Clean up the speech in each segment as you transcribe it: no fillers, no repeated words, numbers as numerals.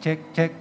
cek, cek.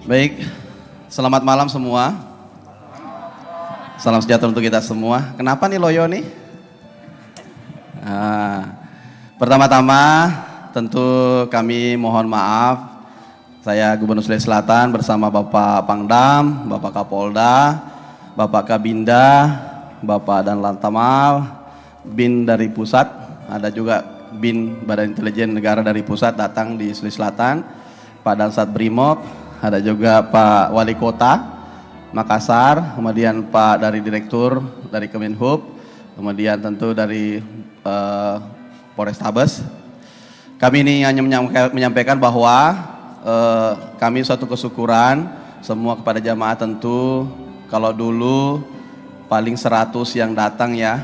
Baik, selamat malam semua. Salam sejahtera untuk kita semua. Kenapa nih loyo nih? Pertama-tama tentu kami mohon maaf. Saya Gubernur Sulawesi Selatan bersama Bapak Pangdam, Bapak Kapolda, Bapak Kabinda, Bapak dan Lantamal, BIN dari pusat, ada juga BIN Badan Intelijen Negara dari pusat datang di Sulawesi Selatan, Pak Dansat Brimob, ada juga Pak Wali Kota Makassar, kemudian Pak dari Direktur dari Kemenhub, kemudian tentu dari Polrestabes. Kami ini hanya menyampaikan bahwa kami suatu kesyukuran semua kepada jamaah. Tentu kalau dulu paling 100 yang datang ya,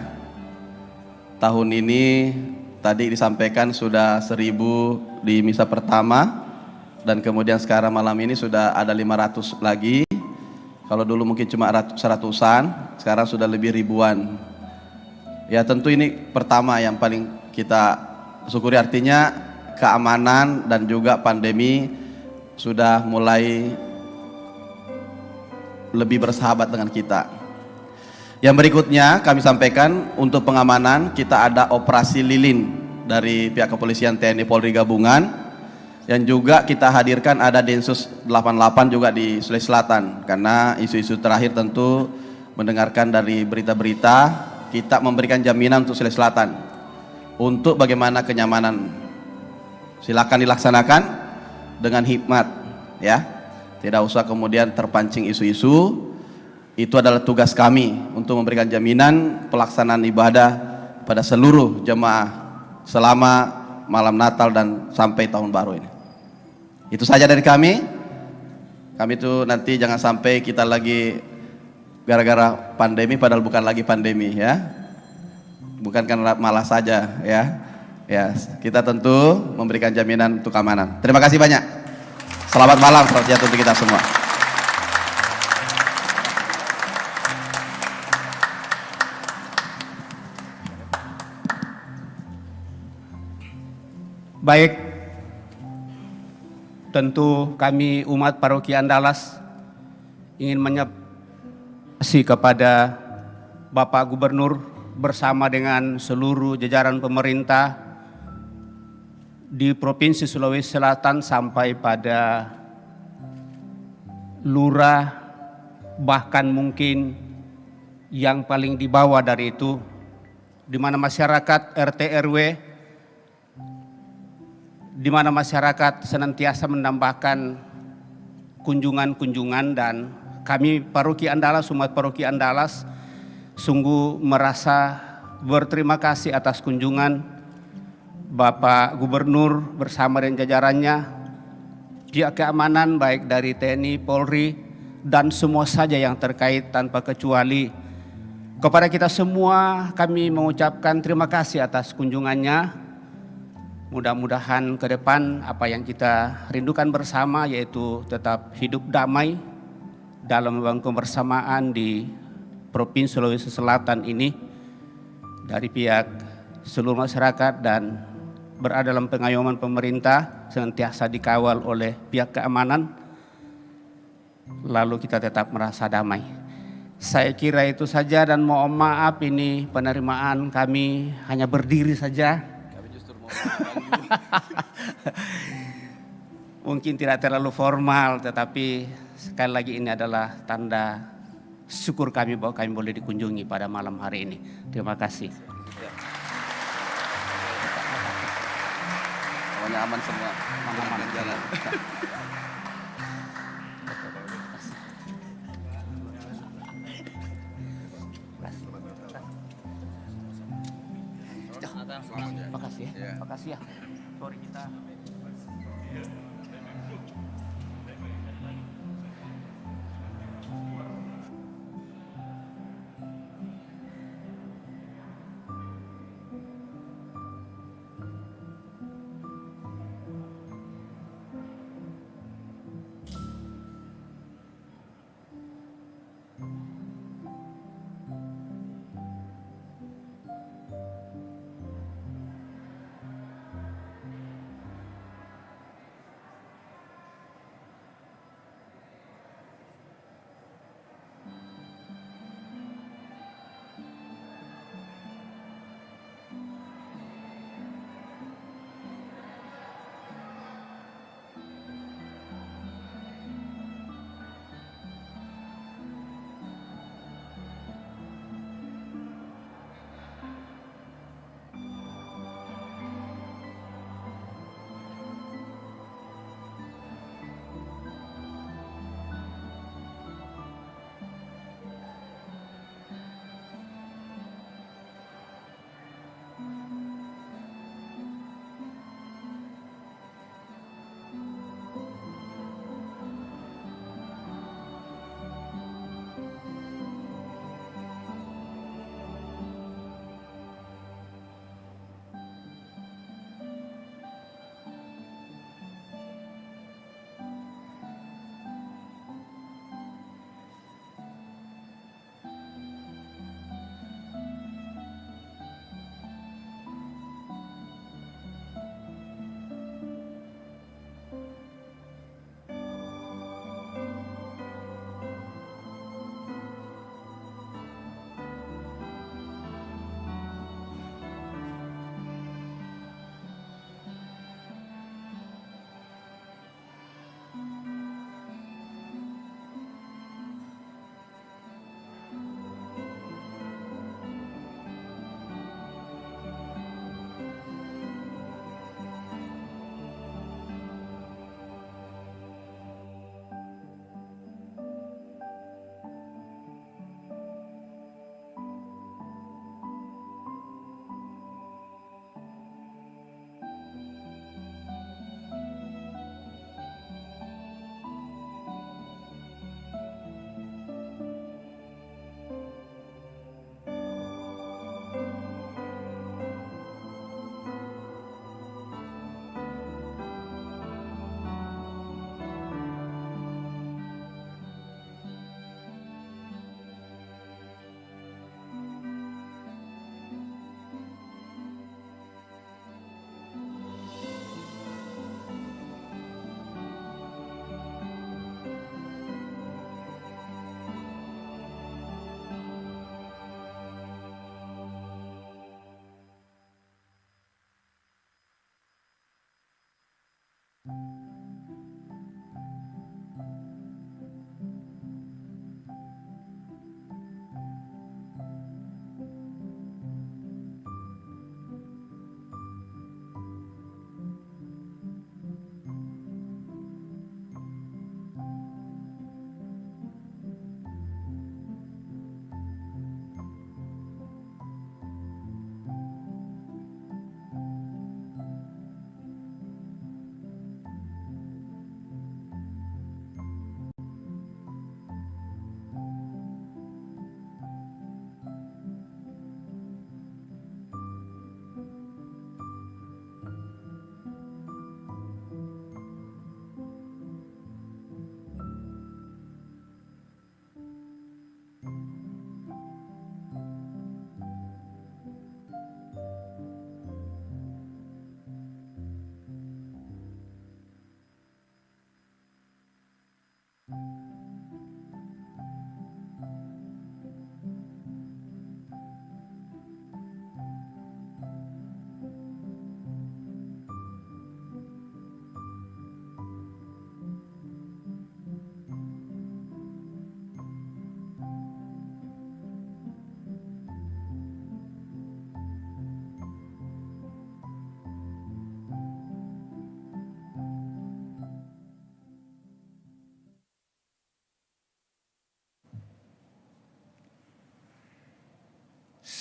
tahun ini tadi disampaikan sudah 1000 di misa pertama, dan kemudian sekarang malam ini sudah ada 500 lagi. Kalau dulu mungkin cuma seratusan, sekarang sudah lebih ribuan. Ya tentu ini pertama yang paling kita syukuri, artinya keamanan dan juga pandemi sudah mulai lebih bersahabat dengan kita. Yang berikutnya kami sampaikan untuk pengamanan, kita ada operasi lilin dari pihak kepolisian TNI Polri gabungan, yang juga kita hadirkan ada Densus 88 juga di Sulawesi Selatan, karena isu-isu terakhir tentu mendengarkan dari berita-berita, kita memberikan jaminan untuk Sulawesi Selatan untuk bagaimana kenyamanan. Silakan dilaksanakan dengan hikmat ya, tidak usah kemudian terpancing isu-isu. Itu adalah tugas kami untuk memberikan jaminan pelaksanaan ibadah pada seluruh jemaah selama malam Natal dan sampai tahun baru ini. Itu saja dari kami. Kami itu nanti jangan sampai kita lagi gara-gara pandemi padahal bukan lagi pandemi ya. Bukan karena malas saja ya. Ya, kita tentu memberikan jaminan untuk keamanan. Terima kasih banyak. Selamat malam, selamat sejahtera untuk kita semua. Baik, tentu kami umat Paroki Andalas ingin menyampaikan kepada Bapak Gubernur bersama dengan seluruh jajaran pemerintah di Provinsi Sulawesi Selatan sampai pada lurah, bahkan mungkin yang paling di bawah dari itu, di mana masyarakat RT RW, di mana masyarakat senantiasa menambahkan kunjungan-kunjungan, dan kami Paroki Andalas, umat Paroki Andalas sungguh merasa berterima kasih atas kunjungan Bapak Gubernur bersama dengan jajarannya, pihak keamanan baik dari TNI, Polri, dan semua saja yang terkait tanpa kecuali. Kepada kita semua kami mengucapkan terima kasih atas kunjungannya. Mudah-mudahan ke depan apa yang kita rindukan bersama, yaitu tetap hidup damai dalam membangun kebersamaan di Provinsi Sulawesi Selatan ini, dari pihak seluruh masyarakat dan berada dalam pengayoman pemerintah, senantiasa dikawal oleh pihak keamanan, lalu kita tetap merasa damai. Saya kira itu saja, dan mohon maaf ini penerimaan kami hanya berdiri saja. Mungkin tidak terlalu formal, tetapi sekali lagi ini adalah tanda syukur kami bahwa kami boleh dikunjungi pada malam hari ini. Terima kasih. Semuanya aman semua, aman jalan. Oke, makasih ya. Sorry kita.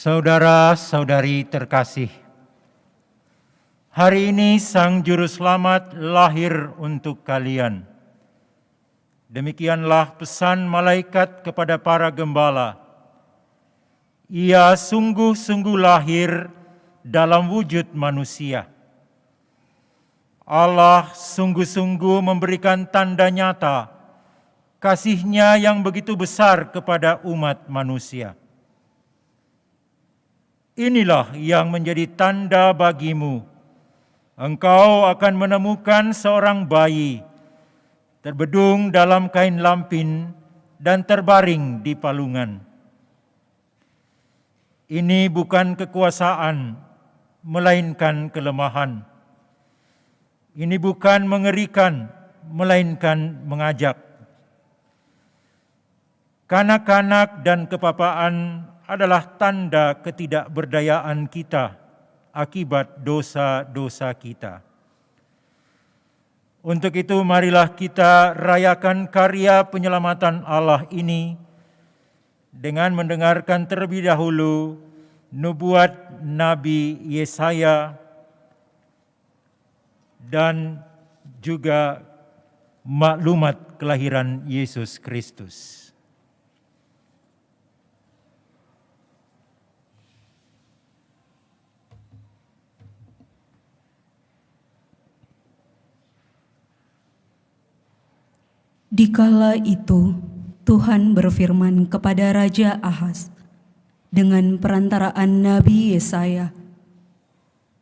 Saudara-saudari terkasih, Hari ini Sang Juru Selamat lahir untuk kalian. Demikianlah pesan malaikat kepada para gembala. Ia sungguh-sungguh lahir dalam wujud manusia. Allah sungguh-sungguh memberikan tanda nyata kasih-Nya yang begitu besar kepada umat manusia. Inilah yang menjadi tanda bagimu. Engkau akan menemukan seorang bayi terbedung dalam kain lampin dan terbaring di palungan. Ini bukan kekuasaan, melainkan kelemahan. Ini bukan mengerikan, melainkan mengajak. Kanak-kanak dan kepapaan adalah tanda ketidakberdayaan kita akibat dosa-dosa kita. Untuk itu marilah kita rayakan karya penyelamatan Allah ini dengan mendengarkan terlebih dahulu nubuat Nabi Yesaya dan juga maklumat kelahiran Yesus Kristus. Dikala itu, Tuhan berfirman kepada Raja Ahaz dengan perantaraan Nabi Yesaya,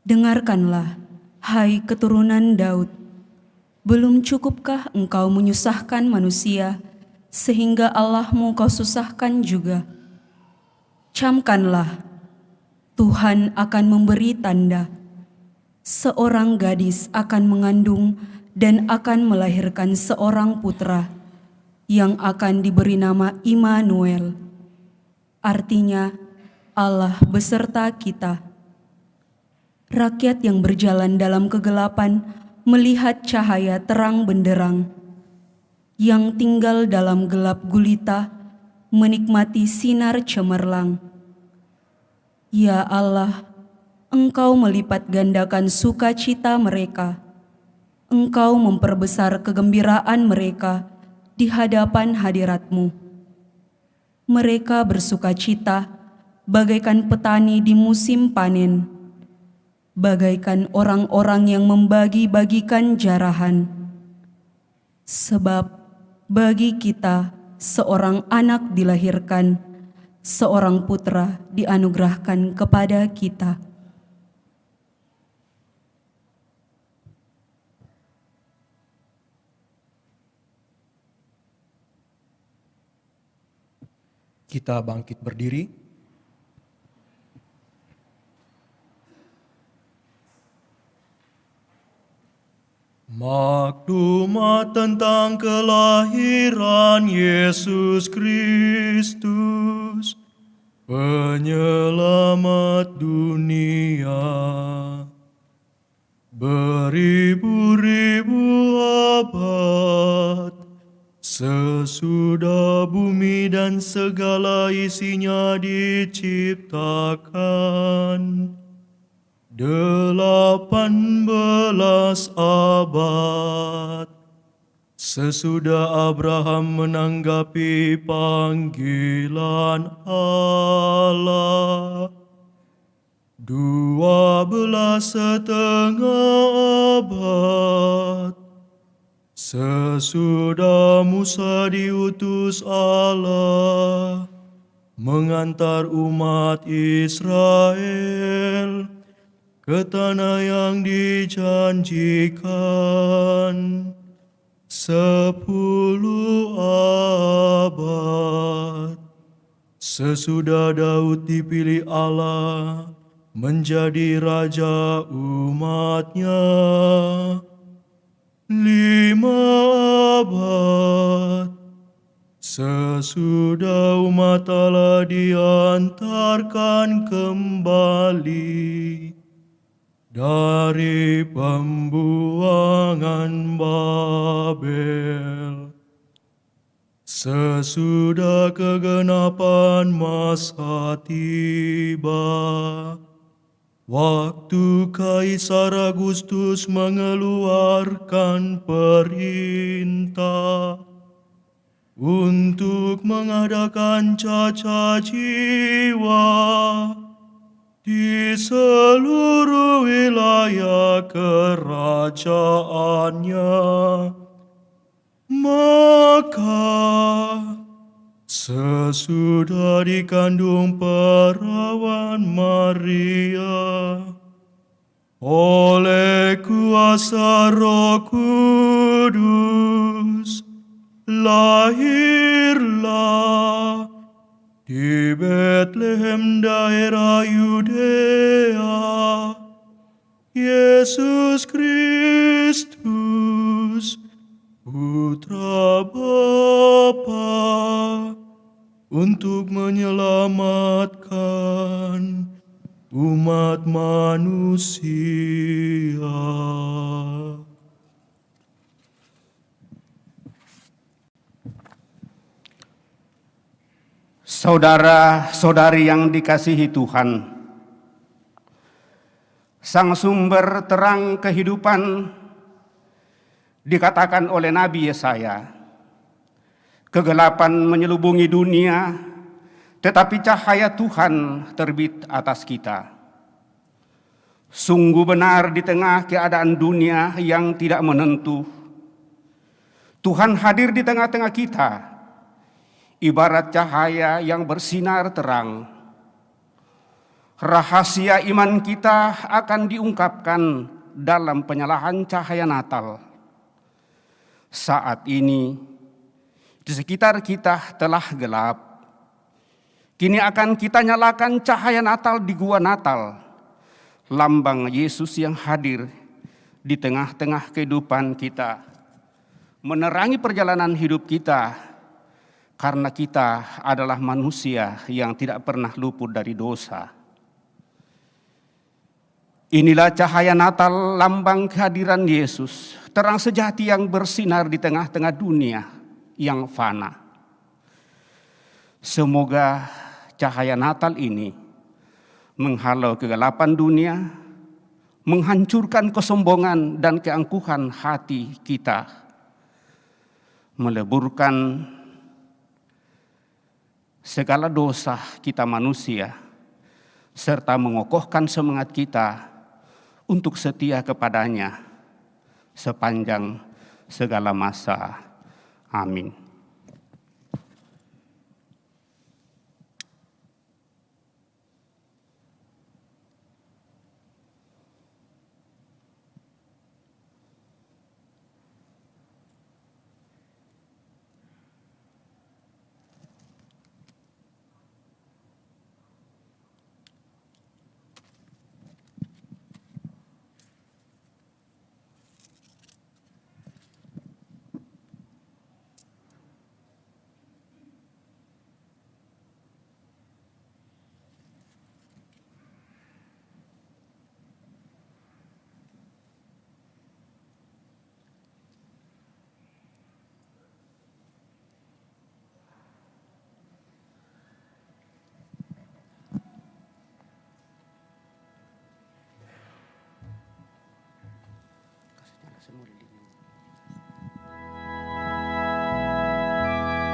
"Dengarkanlah, hai keturunan Daud, belum cukupkah engkau menyusahkan manusia, sehingga Allahmu kau susahkan juga? Camkanlah, Tuhan akan memberi tanda. Seorang gadis akan mengandung dan akan melahirkan seorang putra, yang akan diberi nama Immanuel. Artinya, Allah beserta kita." Rakyat yang berjalan dalam kegelapan melihat cahaya terang benderang. Yang tinggal dalam gelap gulita menikmati sinar cemerlang. Ya Allah, Engkau melipat gandakan sukacita mereka. Engkau memperbesar kegembiraan mereka di hadapan hadirat-Mu. Mereka bersukacita bagaikan petani di musim panen, bagaikan orang-orang yang membagi-bagikan jarahan. Sebab bagi kita seorang anak dilahirkan, seorang putra dianugerahkan kepada kita. Kita bangkit berdiri. Maklumat tentang kelahiran Yesus Kristus, penyelamat dunia. Beribu-ribu abad sesudah bumi dan segala isinya diciptakan, 18 abad sesudah Abraham menanggapi panggilan Allah, 12,5 abad sesudah Musa diutus Allah mengantar umat Israel ke tanah yang dijanjikan, 10 abad sesudah Daud dipilih Allah menjadi raja umat-Nya, 5 abad sesudah umat Allah diantarkan kembali dari pembuangan Babel, sesudah kegenapan masa tiba, Waktu Kaisar Agustus mengeluarkan perintah untuk mengadakan cacat jiwa di seluruh wilayah kerajaannya, maka sesudah dikandung perawan Maria, oleh kuasa Roh Kudus, lahirlah di Betlehem daerah Yudea Yesus Kristus, Putra Bapa, untuk menyelamatkan umat manusia. Saudara-saudari yang dikasihi Tuhan, Sang sumber terang kehidupan dikatakan oleh Nabi Yesaya, kegelapan menyelubungi dunia, tetapi cahaya Tuhan terbit atas kita. Sungguh benar di tengah keadaan dunia yang tidak menentu, Tuhan hadir di tengah-tengah kita, ibarat cahaya yang bersinar terang. Rahasia iman kita akan diungkapkan dalam penyalahan cahaya Natal. Saat ini, di sekitar kita telah gelap. Kini akan kita nyalakan cahaya Natal di gua Natal, lambang Yesus yang hadir di tengah-tengah kehidupan kita, menerangi perjalanan hidup kita, karena kita adalah manusia yang tidak pernah luput dari dosa. Inilah cahaya Natal, lambang kehadiran Yesus, terang sejati yang bersinar di tengah-tengah dunia yang fana. Semoga cahaya Natal ini menghalau kegelapan dunia, menghancurkan kesombongan dan keangkuhan hati kita, meleburkan segala dosa kita manusia, serta mengokohkan semangat kita untuk setia kepadanya sepanjang segala masa. Amin.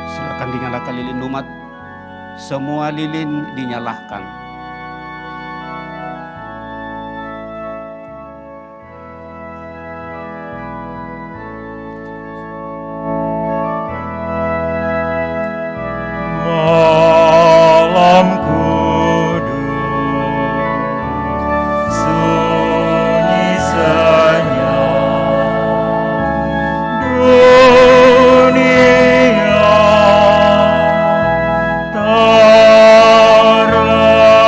Silakan dinyalakan lilin umat. Semua lilin dinyalakan. Malam kudus, sunyi senyap, dunia terlelap.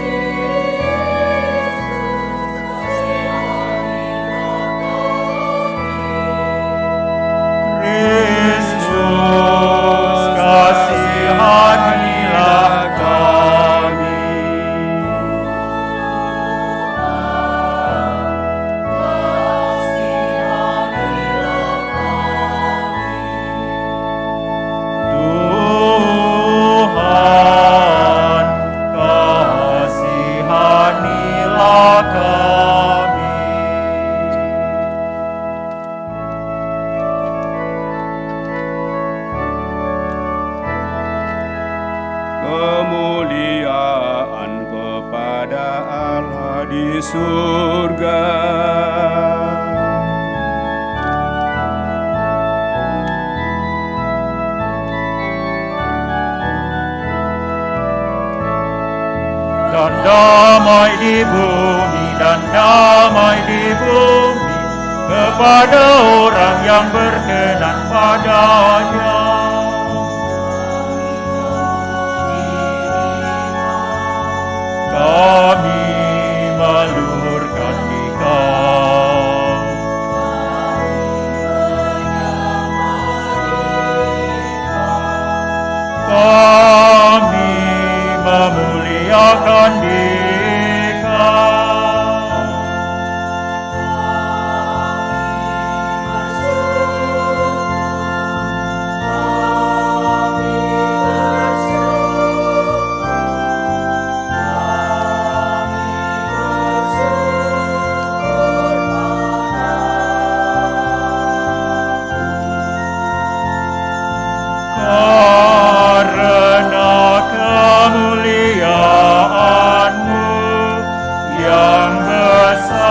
surga. Dan damai di bumi, dan damai di bumi, kepada orang yang berkenan padanya. Kami melurkan Dikau, kami memuliakan Dikau. Karena kemuliaan-Mu yang besar,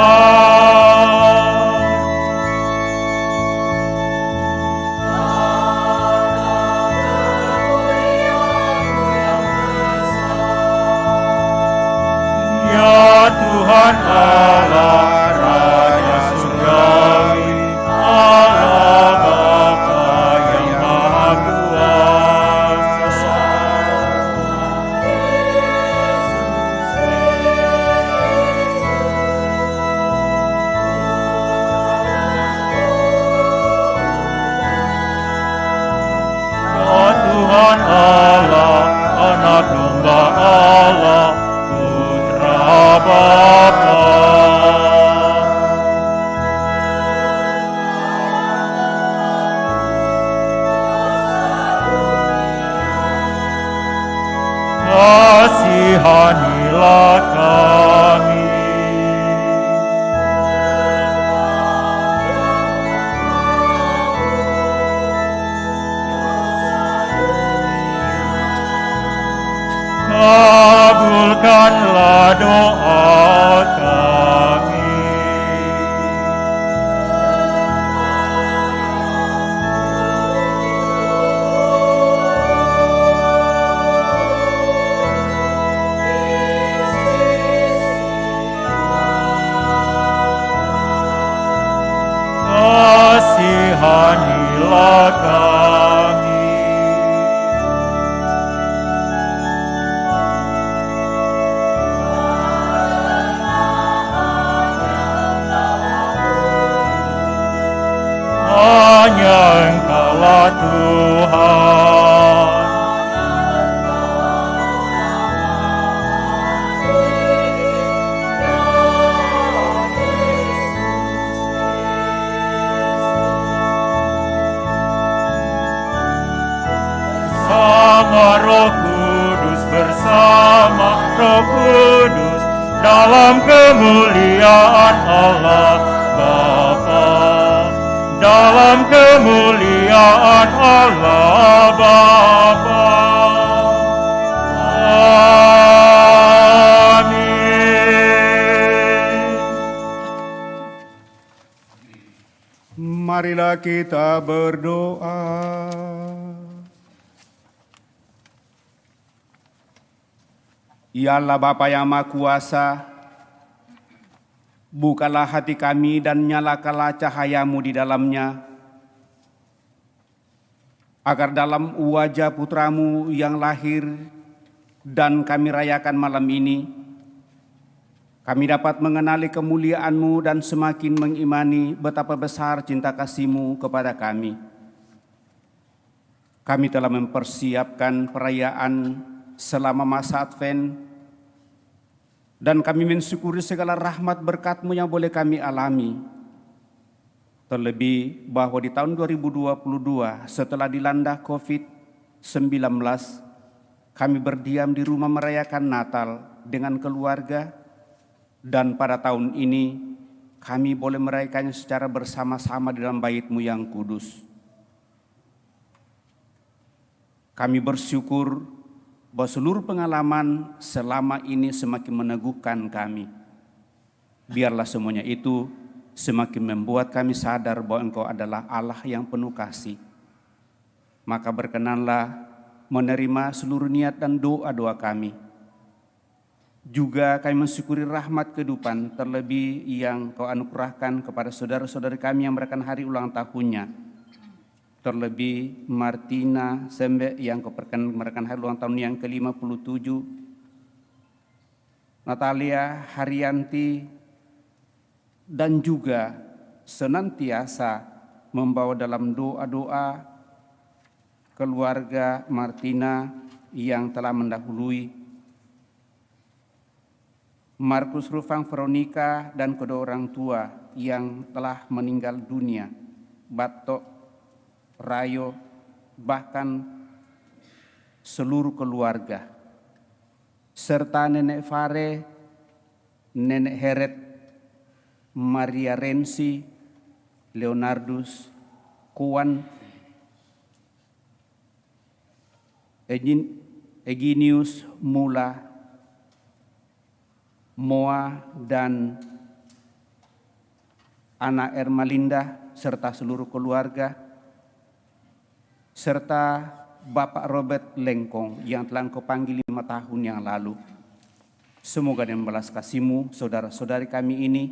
ya Tuhan Allah Raja Surgawi, Allah Bapa yang Maha Kuasa. Ya Tuhan Allah, Anak Domba Allah, Putra Bapa. Kasihanilah kami. Kabulkanlah doa kami. Kasihanilah kami. Hanya Engkaulah Tuhan. Sama Roh Kudus, bersama Roh Kudus, dalam kemuliaan Allah Bapa, dalam kemuliaan Allah Bapa. Amin. Marilah kita berdoa. Ya Allah Bapa yang Maha Kuasa, bukalah hati kami dan nyalakanlah cahaya-Mu di dalamnya, agar dalam wajah Putra-Mu yang lahir dan kami rayakan malam ini, kami dapat mengenali kemuliaan-Mu dan semakin mengimani betapa besar cinta kasih-Mu kepada kami. Kami telah mempersiapkan perayaan selama masa Advent, dan kami mensyukuri segala rahmat berkat-Mu yang boleh kami alami. Terlebih bahwa di tahun 2022 setelah dilanda COVID-19, kami berdiam di rumah merayakan Natal dengan keluarga, dan pada tahun ini kami boleh merayakannya secara bersama-sama di dalam bait-Mu yang kudus. Kami bersyukur bahwa seluruh pengalaman selama ini semakin meneguhkan kami. Biarlah semuanya itu semakin membuat kami sadar bahwa Engkau adalah Allah yang penuh kasih. Maka berkenanlah menerima seluruh niat dan doa-doa kami. Juga kami mensyukuri rahmat kehidupan terlebih yang Kau anugerahkan kepada saudara-saudari kami yang merayakan hari ulang tahunnya. Terlebih Martina Sembe yang merayakan hari ulang tahun yang ke-57, Natalia Haryanti, dan juga senantiasa membawa dalam doa-doa keluarga Martina yang telah mendahului, Markus Rufang Veronica dan kedua orang tua yang telah meninggal dunia, Batok, Rayo, bahkan seluruh keluarga, serta Nenek Fare, Nenek Heret, Maria Rensi, Leonardus, Kuan, Eginius, Mula, Moa, dan Ana Ermalinda, serta seluruh keluarga, serta Bapak Robert Lengkong yang telah Engkau panggil 5 tahun yang lalu. Semoga dengan belas kasih-Mu, saudara-saudari kami ini,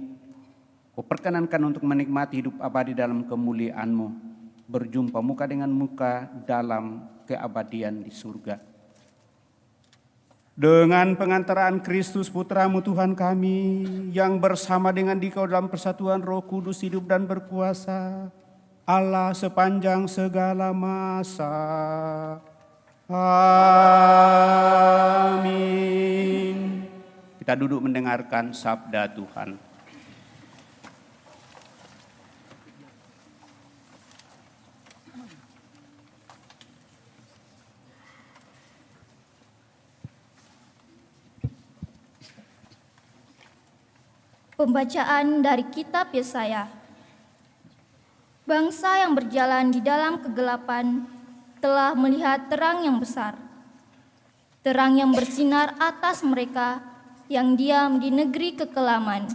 Kau perkenankan untuk menikmati hidup abadi dalam kemuliaan-Mu, berjumpa muka dengan muka dalam keabadian di surga. Dengan pengantaraan Kristus Putra-Mu Tuhan kami, yang bersama dengan Dikau dalam persatuan Roh Kudus hidup dan berkuasa, Allah sepanjang segala masa. Amin. Kita duduk mendengarkan sabda Tuhan. Pembacaan dari kitab Yesaya. Bangsa yang berjalan di dalam kegelapan telah melihat terang yang besar. Terang yang bersinar atas mereka yang diam di negeri kekelaman.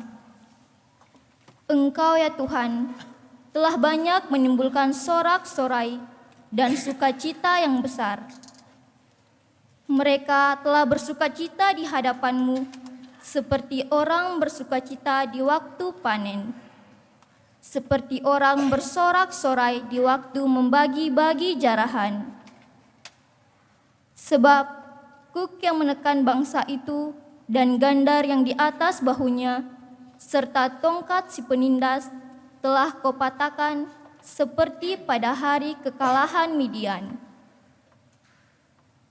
Engkau ya Tuhan telah banyak menimbulkan sorak-sorai dan sukacita yang besar. Mereka telah bersukacita di hadapan-Mu seperti orang bersukacita di waktu panen, seperti orang bersorak-sorai di waktu membagi-bagi jarahan. Sebab kuk yang menekan bangsa itu dan gandar yang di atas bahunya, serta tongkat si penindas telah Kau patahkan seperti pada hari kekalahan Midian.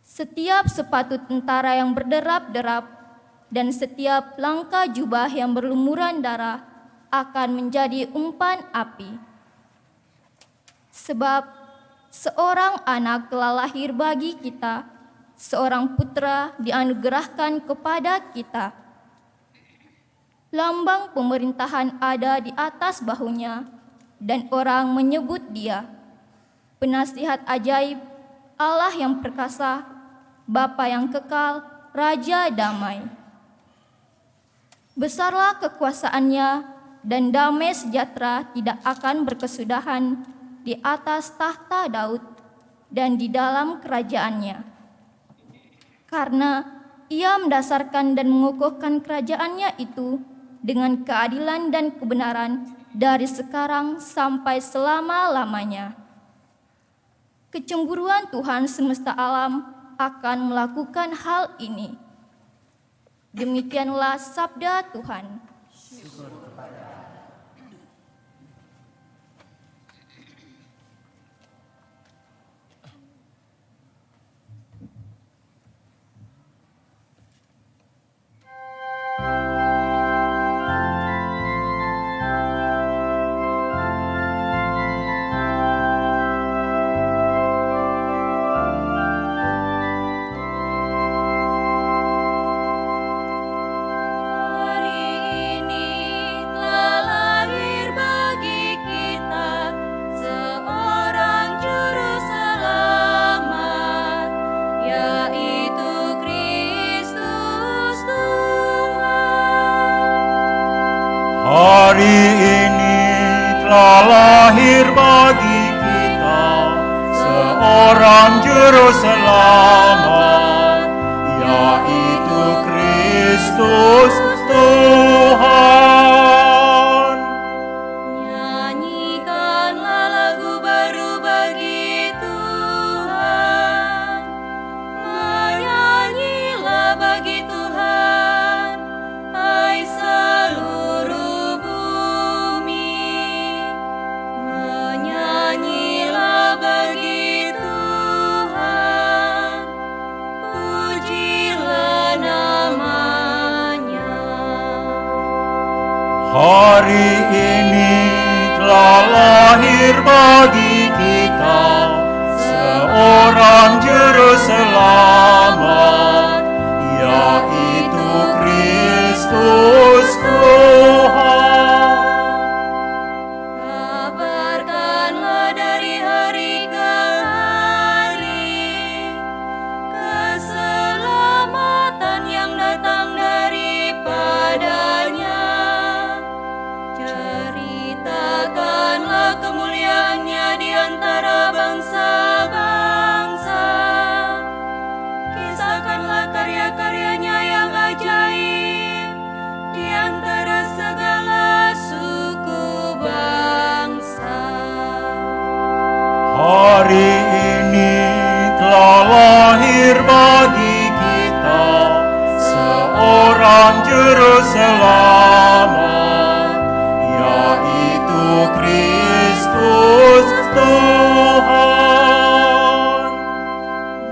Setiap sepatu tentara yang berderap-derap dan setiap langkah jubah yang berlumuran darah akan menjadi umpan api. Sebab seorang anak telah lahir bagi kita, seorang putra dianugerahkan kepada kita. Lambang pemerintahan ada di atas bahunya, dan orang menyebut Dia Penasihat Ajaib, Allah yang perkasa, Bapa yang kekal, Raja damai. Besarlah kekuasaannya dan damai sejahtera tidak akan berkesudahan di atas tahta Daud dan di dalam kerajaannya. Karena Ia mendasarkan dan mengukuhkan kerajaannya itu dengan keadilan dan kebenaran dari sekarang sampai selama-lamanya. Kecemburuan Tuhan semesta alam akan melakukan hal ini. Demikianlah sabda Tuhan. Hari seorang juru selamat, yaitu Kristus Tuhan. Nyanyikanlah lagu baru bagi Tuhan. Menyanyilah bagi Tuhan, hai seluruh bumi. Menyanyilah bagi Tuhan, pujilah namanya. Hari ini telah lahir bagi kita seorang juru selamat, yaitu Kristus Tuhan. Kabarkanlah dari hari ke hari keselamatan yang datang daripadanya. Ceritakanlah kemuliaannya di antara bangsa-bangsa. Kisahkanlah karya-karyanya yang ajaib di antara segala suku bangsa. Hari ini telah lahir bagi kita seorang juru selamat, yaitu Kristus Tuhan.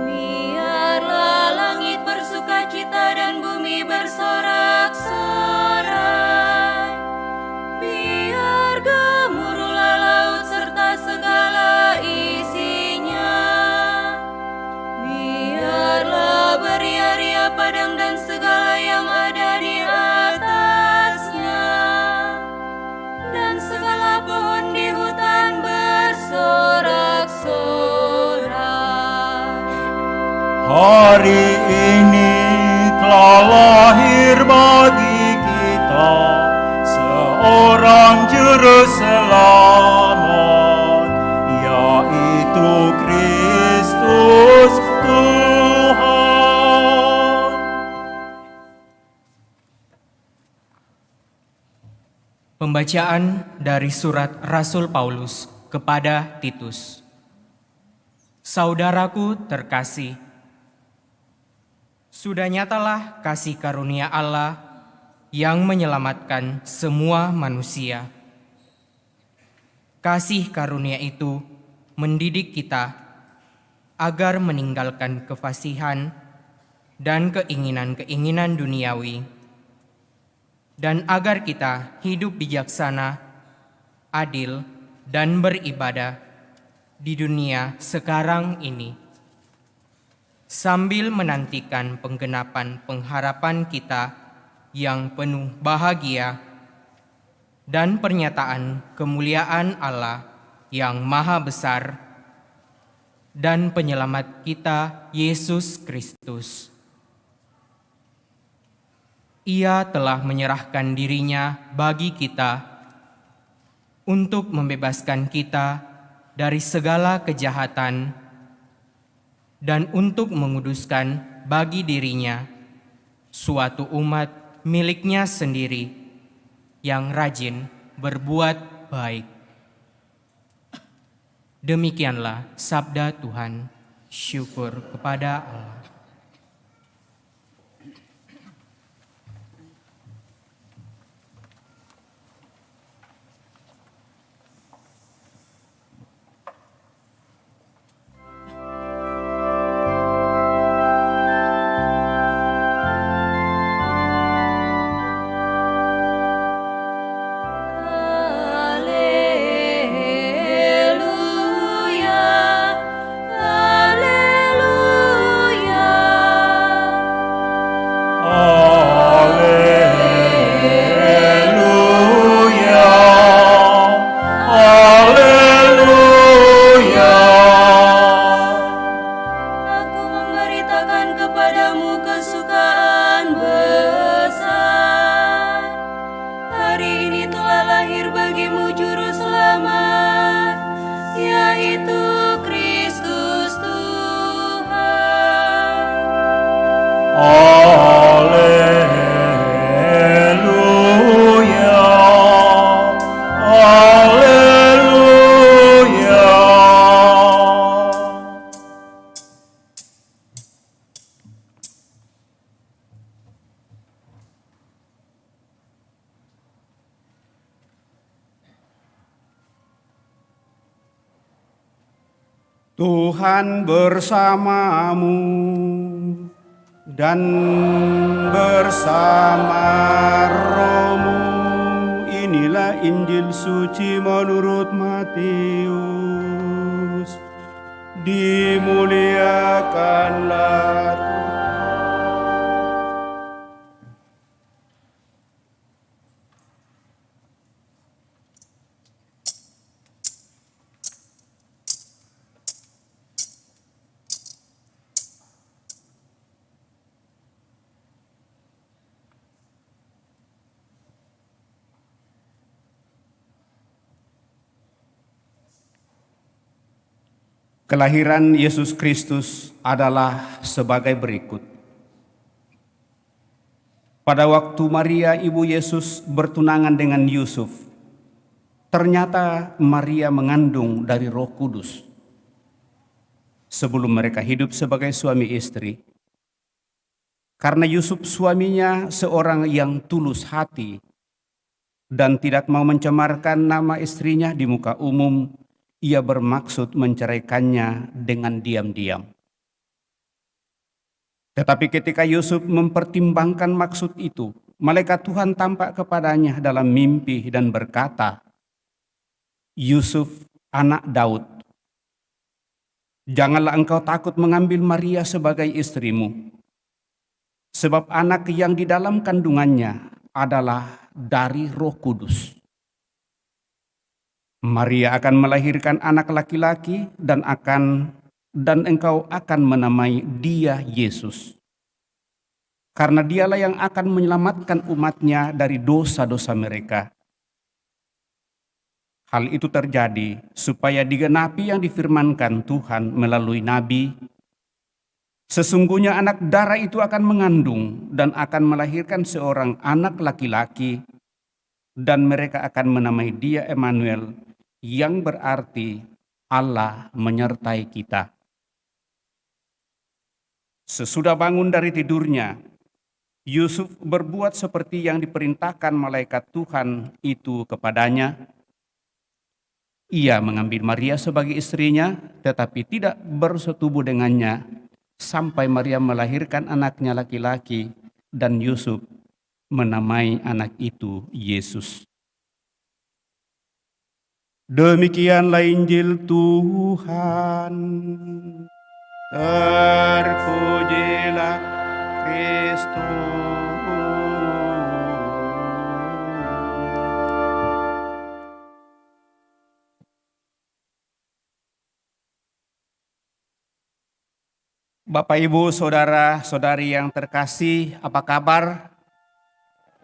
Biarlah langit bersukacita dan bumi bersorak-sorai. Biar gemuruhlah laut serta segala isinya. Biarlah beria-ria padang dan segala yang ada di atasnya. Dan segala pohon di hutan bersorak-sorai. Hari ini telah lahir bagi kita seorang juru selamat, yaitu Kristus Tuhan. Pembacaan dari surat Rasul Paulus kepada Titus. Saudaraku terkasih, sudah nyatalah kasih karunia Allah yang menyelamatkan semua manusia. Kasih karunia itu mendidik kita agar meninggalkan kefasihan dan keinginan-keinginan duniawi, dan agar kita hidup bijaksana, adil, dan beribadah di dunia sekarang ini, sambil menantikan penggenapan pengharapan kita yang penuh bahagia dan pernyataan kemuliaan Allah yang maha besar dan penyelamat kita Yesus Kristus. Ia telah menyerahkan dirinya bagi kita untuk membebaskan kita dari segala kejahatan dan untuk menguduskan bagi dirinya suatu umat miliknya sendiri yang rajin berbuat baik. Demikianlah sabda Tuhan. Syukur kepada Allah. Haleluya, haleluya. Tuhan bersamamu dan bersama rohmu. Inilah Injil suci menurut Matius. Dimuliakanlah Tuhan. Kelahiran Yesus Kristus adalah sebagai berikut. Pada waktu Maria ibu Yesus bertunangan dengan Yusuf, ternyata Maria mengandung dari Roh Kudus. Sebelum mereka hidup sebagai suami istri, karena Yusuf suaminya seorang yang tulus hati dan tidak mau mencemarkan nama istrinya di muka umum, ia bermaksud menceraikannya dengan diam-diam. Tetapi ketika Yusuf mempertimbangkan maksud itu, malaikat Tuhan tampak kepadanya dalam mimpi dan berkata, "Yusuf, anak Daud, janganlah engkau takut mengambil Maria sebagai istrimu, sebab anak yang di dalam kandungannya adalah dari Roh Kudus. Maria akan melahirkan anak laki-laki dan engkau akan menamai dia Yesus. Karena dialah yang akan menyelamatkan umatnya dari dosa-dosa mereka. Hal itu terjadi supaya digenapi yang difirmankan Tuhan melalui nabi. Sesungguhnya anak darah itu akan mengandung dan akan melahirkan seorang anak laki-laki, dan mereka akan menamai dia Emmanuel, yang berarti Allah menyertai kita." Sesudah bangun dari tidurnya, Yusuf berbuat seperti yang diperintahkan malaikat Tuhan itu kepadanya. Ia mengambil Maria sebagai istrinya, tetapi tidak bersetubuh dengannya sampai Maria melahirkan anaknya laki-laki, dan Yusuf menamai anak itu Yesus. Demikianlah Injil Tuhan. Terpujilah Kristus. Bapak, Ibu, saudara-saudari yang terkasih, apa kabar?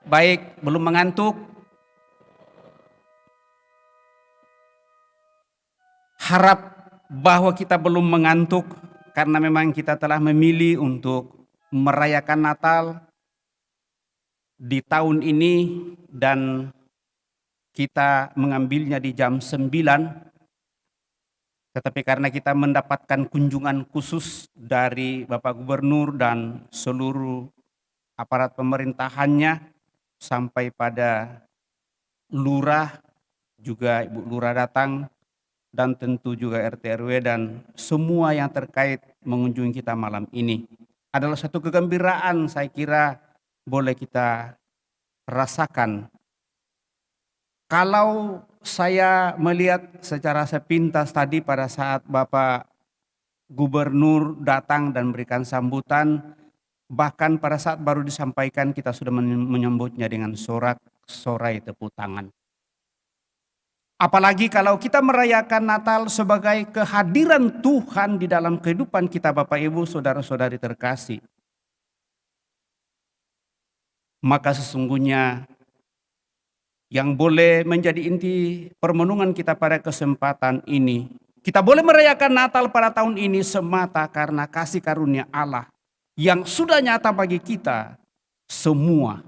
Baik, belum mengantuk? Harap bahwa kita belum mengantuk karena memang kita telah memilih untuk merayakan Natal di tahun ini dan kita mengambilnya di jam 9. Tetapi karena kita mendapatkan kunjungan khusus dari Bapak Gubernur dan seluruh aparat pemerintahannya sampai pada lurah, juga Ibu Lurah datang, dan tentu juga RT RW dan semua yang terkait mengunjungi kita malam ini. Adalah satu kegembiraan saya kira boleh kita rasakan. Kalau saya melihat secara sepintas tadi pada saat Bapak Gubernur datang dan berikan sambutan, bahkan pada saat baru disampaikan kita sudah menyambutnya dengan sorak-sorai tepuk tangan. Apalagi kalau kita merayakan Natal sebagai kehadiran Tuhan di dalam kehidupan kita, Bapak Ibu, saudara-saudari terkasih. Maka sesungguhnya yang boleh menjadi inti permenungan kita pada kesempatan ini, kita boleh merayakan Natal pada tahun ini semata karena kasih karunia Allah yang sudah nyata bagi kita semua.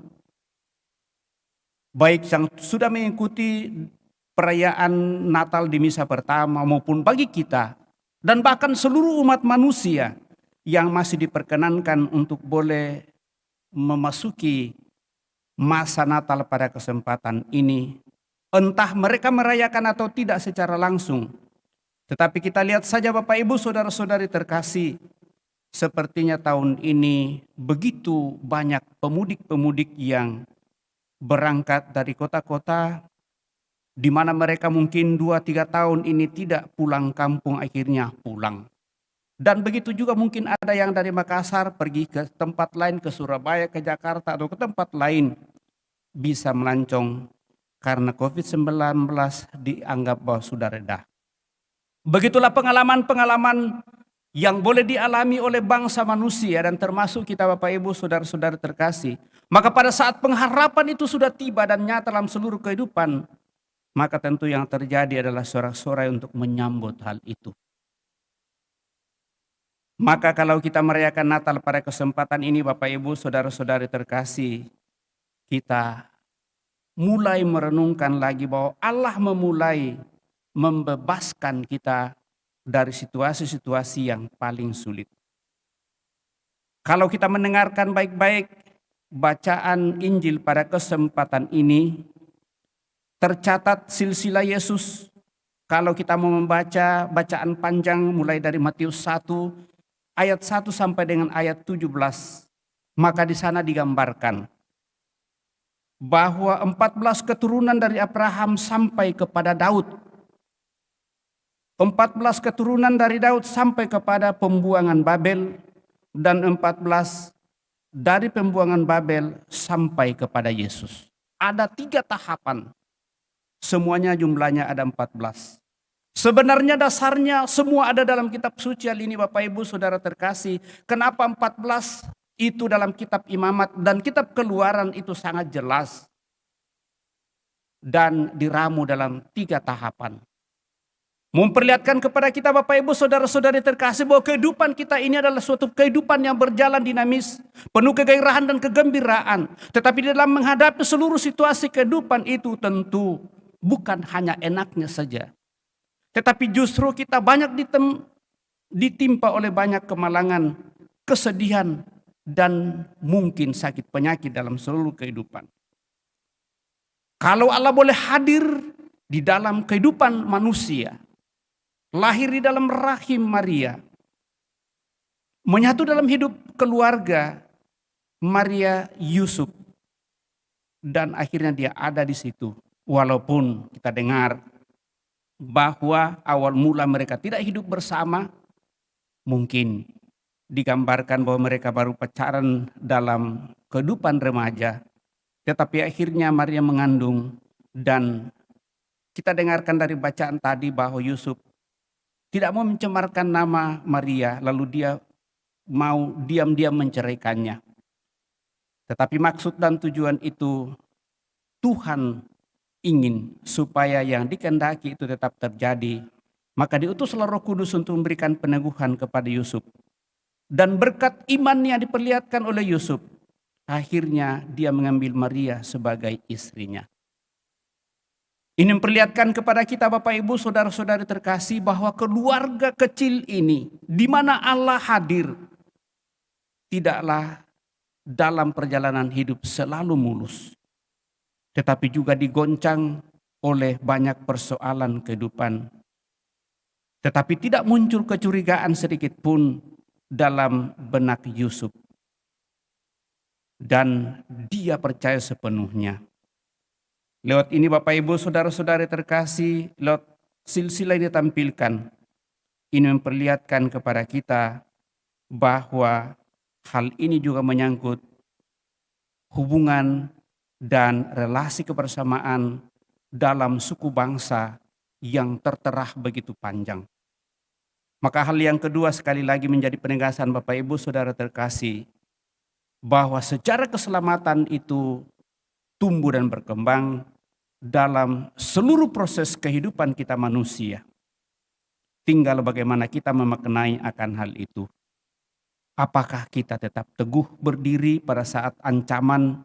Baik yang sudah mengikuti perayaan Natal di misa pertama maupun bagi kita dan bahkan seluruh umat manusia yang masih diperkenankan untuk boleh memasuki masa Natal pada kesempatan ini, entah mereka merayakan atau tidak secara langsung, Tetapi kita lihat saja Bapak Ibu saudara-saudari terkasih, sepertinya tahun ini begitu banyak pemudik-pemudik yang berangkat dari kota-kota di mana mereka mungkin 2-3 tahun ini tidak pulang kampung, akhirnya pulang. Dan begitu juga mungkin ada yang dari Makassar pergi ke tempat lain, ke Surabaya, ke Jakarta, atau ke tempat lain, bisa melancong karena COVID-19 dianggap bahwa sudah reda. Begitulah pengalaman-pengalaman yang boleh dialami oleh bangsa manusia dan termasuk kita Bapak Ibu saudara-saudara terkasih. Maka pada saat pengharapan itu sudah tiba dan nyata dalam seluruh kehidupan, maka tentu yang terjadi adalah sorak-sorai untuk menyambut hal itu. Maka kalau kita merayakan Natal pada kesempatan ini Bapak Ibu saudara-saudari terkasih, kita mulai merenungkan lagi bahwa Allah memulai membebaskan kita dari situasi-situasi yang paling sulit. Kalau kita mendengarkan baik-baik bacaan Injil pada kesempatan ini, tercatat silsilah Yesus. Kalau kita mau membaca bacaan panjang mulai dari Matius 1 ayat 1 sampai dengan ayat 17, maka di sana digambarkan bahwa 14 keturunan dari Abraham sampai kepada Daud. 14 keturunan dari Daud sampai kepada pembuangan Babel, dan 14 dari pembuangan Babel sampai kepada Yesus. Ada 3 tahapan. Semuanya jumlahnya ada 14. Sebenarnya dasarnya semua ada dalam kitab suci ini Bapak Ibu saudara terkasih. Kenapa 14 itu dalam kitab Imamat dan kitab Keluaran itu sangat jelas. Dan diramu dalam 3 tahapan. Memperlihatkan kepada kita Bapak Ibu saudara-saudari terkasih bahwa kehidupan kita ini adalah suatu kehidupan yang berjalan dinamis, penuh kegairahan dan kegembiraan. Tetapi dalam menghadapi seluruh situasi kehidupan itu tentu bukan hanya enaknya saja. Tetapi justru kita banyak ditimpa oleh banyak kemalangan, kesedihan, dan mungkin sakit penyakit dalam seluruh kehidupan. Kalau Allah boleh hadir di dalam kehidupan manusia, lahir di dalam rahim Maria, menyatu dalam hidup keluarga Maria Yusuf, dan akhirnya dia ada di situ. Walaupun kita dengar bahwa awal mula mereka tidak hidup bersama, mungkin digambarkan bahwa mereka baru pacaran dalam kehidupan remaja, tetapi akhirnya Maria mengandung, dan kita dengarkan dari bacaan tadi bahwa Yusuf tidak mau mencemarkan nama Maria, lalu dia mau diam-diam menceraikannya. Tetapi maksud dan tujuan itu Tuhan ingin supaya yang dikehendaki itu tetap terjadi. Maka diutuslah Roh Kudus untuk memberikan peneguhan kepada Yusuf. Dan berkat iman yang diperlihatkan oleh Yusuf, akhirnya dia mengambil Maria sebagai istrinya. Ini memperlihatkan kepada kita Bapak Ibu saudara-saudari terkasih bahwa keluarga kecil ini di mana Allah hadir tidaklah dalam perjalanan hidup selalu mulus, tetapi juga digoncang oleh banyak persoalan kehidupan. Tetapi tidak muncul kecurigaan sedikit pun dalam benak Yusuf. Dan dia percaya sepenuhnya. Lewat ini Bapak Ibu saudara-saudari terkasih, lewat silsilah yang ditampilkan, ini memperlihatkan kepada kita bahwa hal ini juga menyangkut hubungan dan relasi kebersamaan dalam suku bangsa yang tertera begitu panjang. Maka hal yang kedua sekali lagi menjadi penegasan Bapak Ibu saudara terkasih, bahwa secara keselamatan itu tumbuh dan berkembang dalam seluruh proses kehidupan kita manusia. Tinggal bagaimana kita memaknai akan hal itu. Apakah kita tetap teguh berdiri pada saat ancaman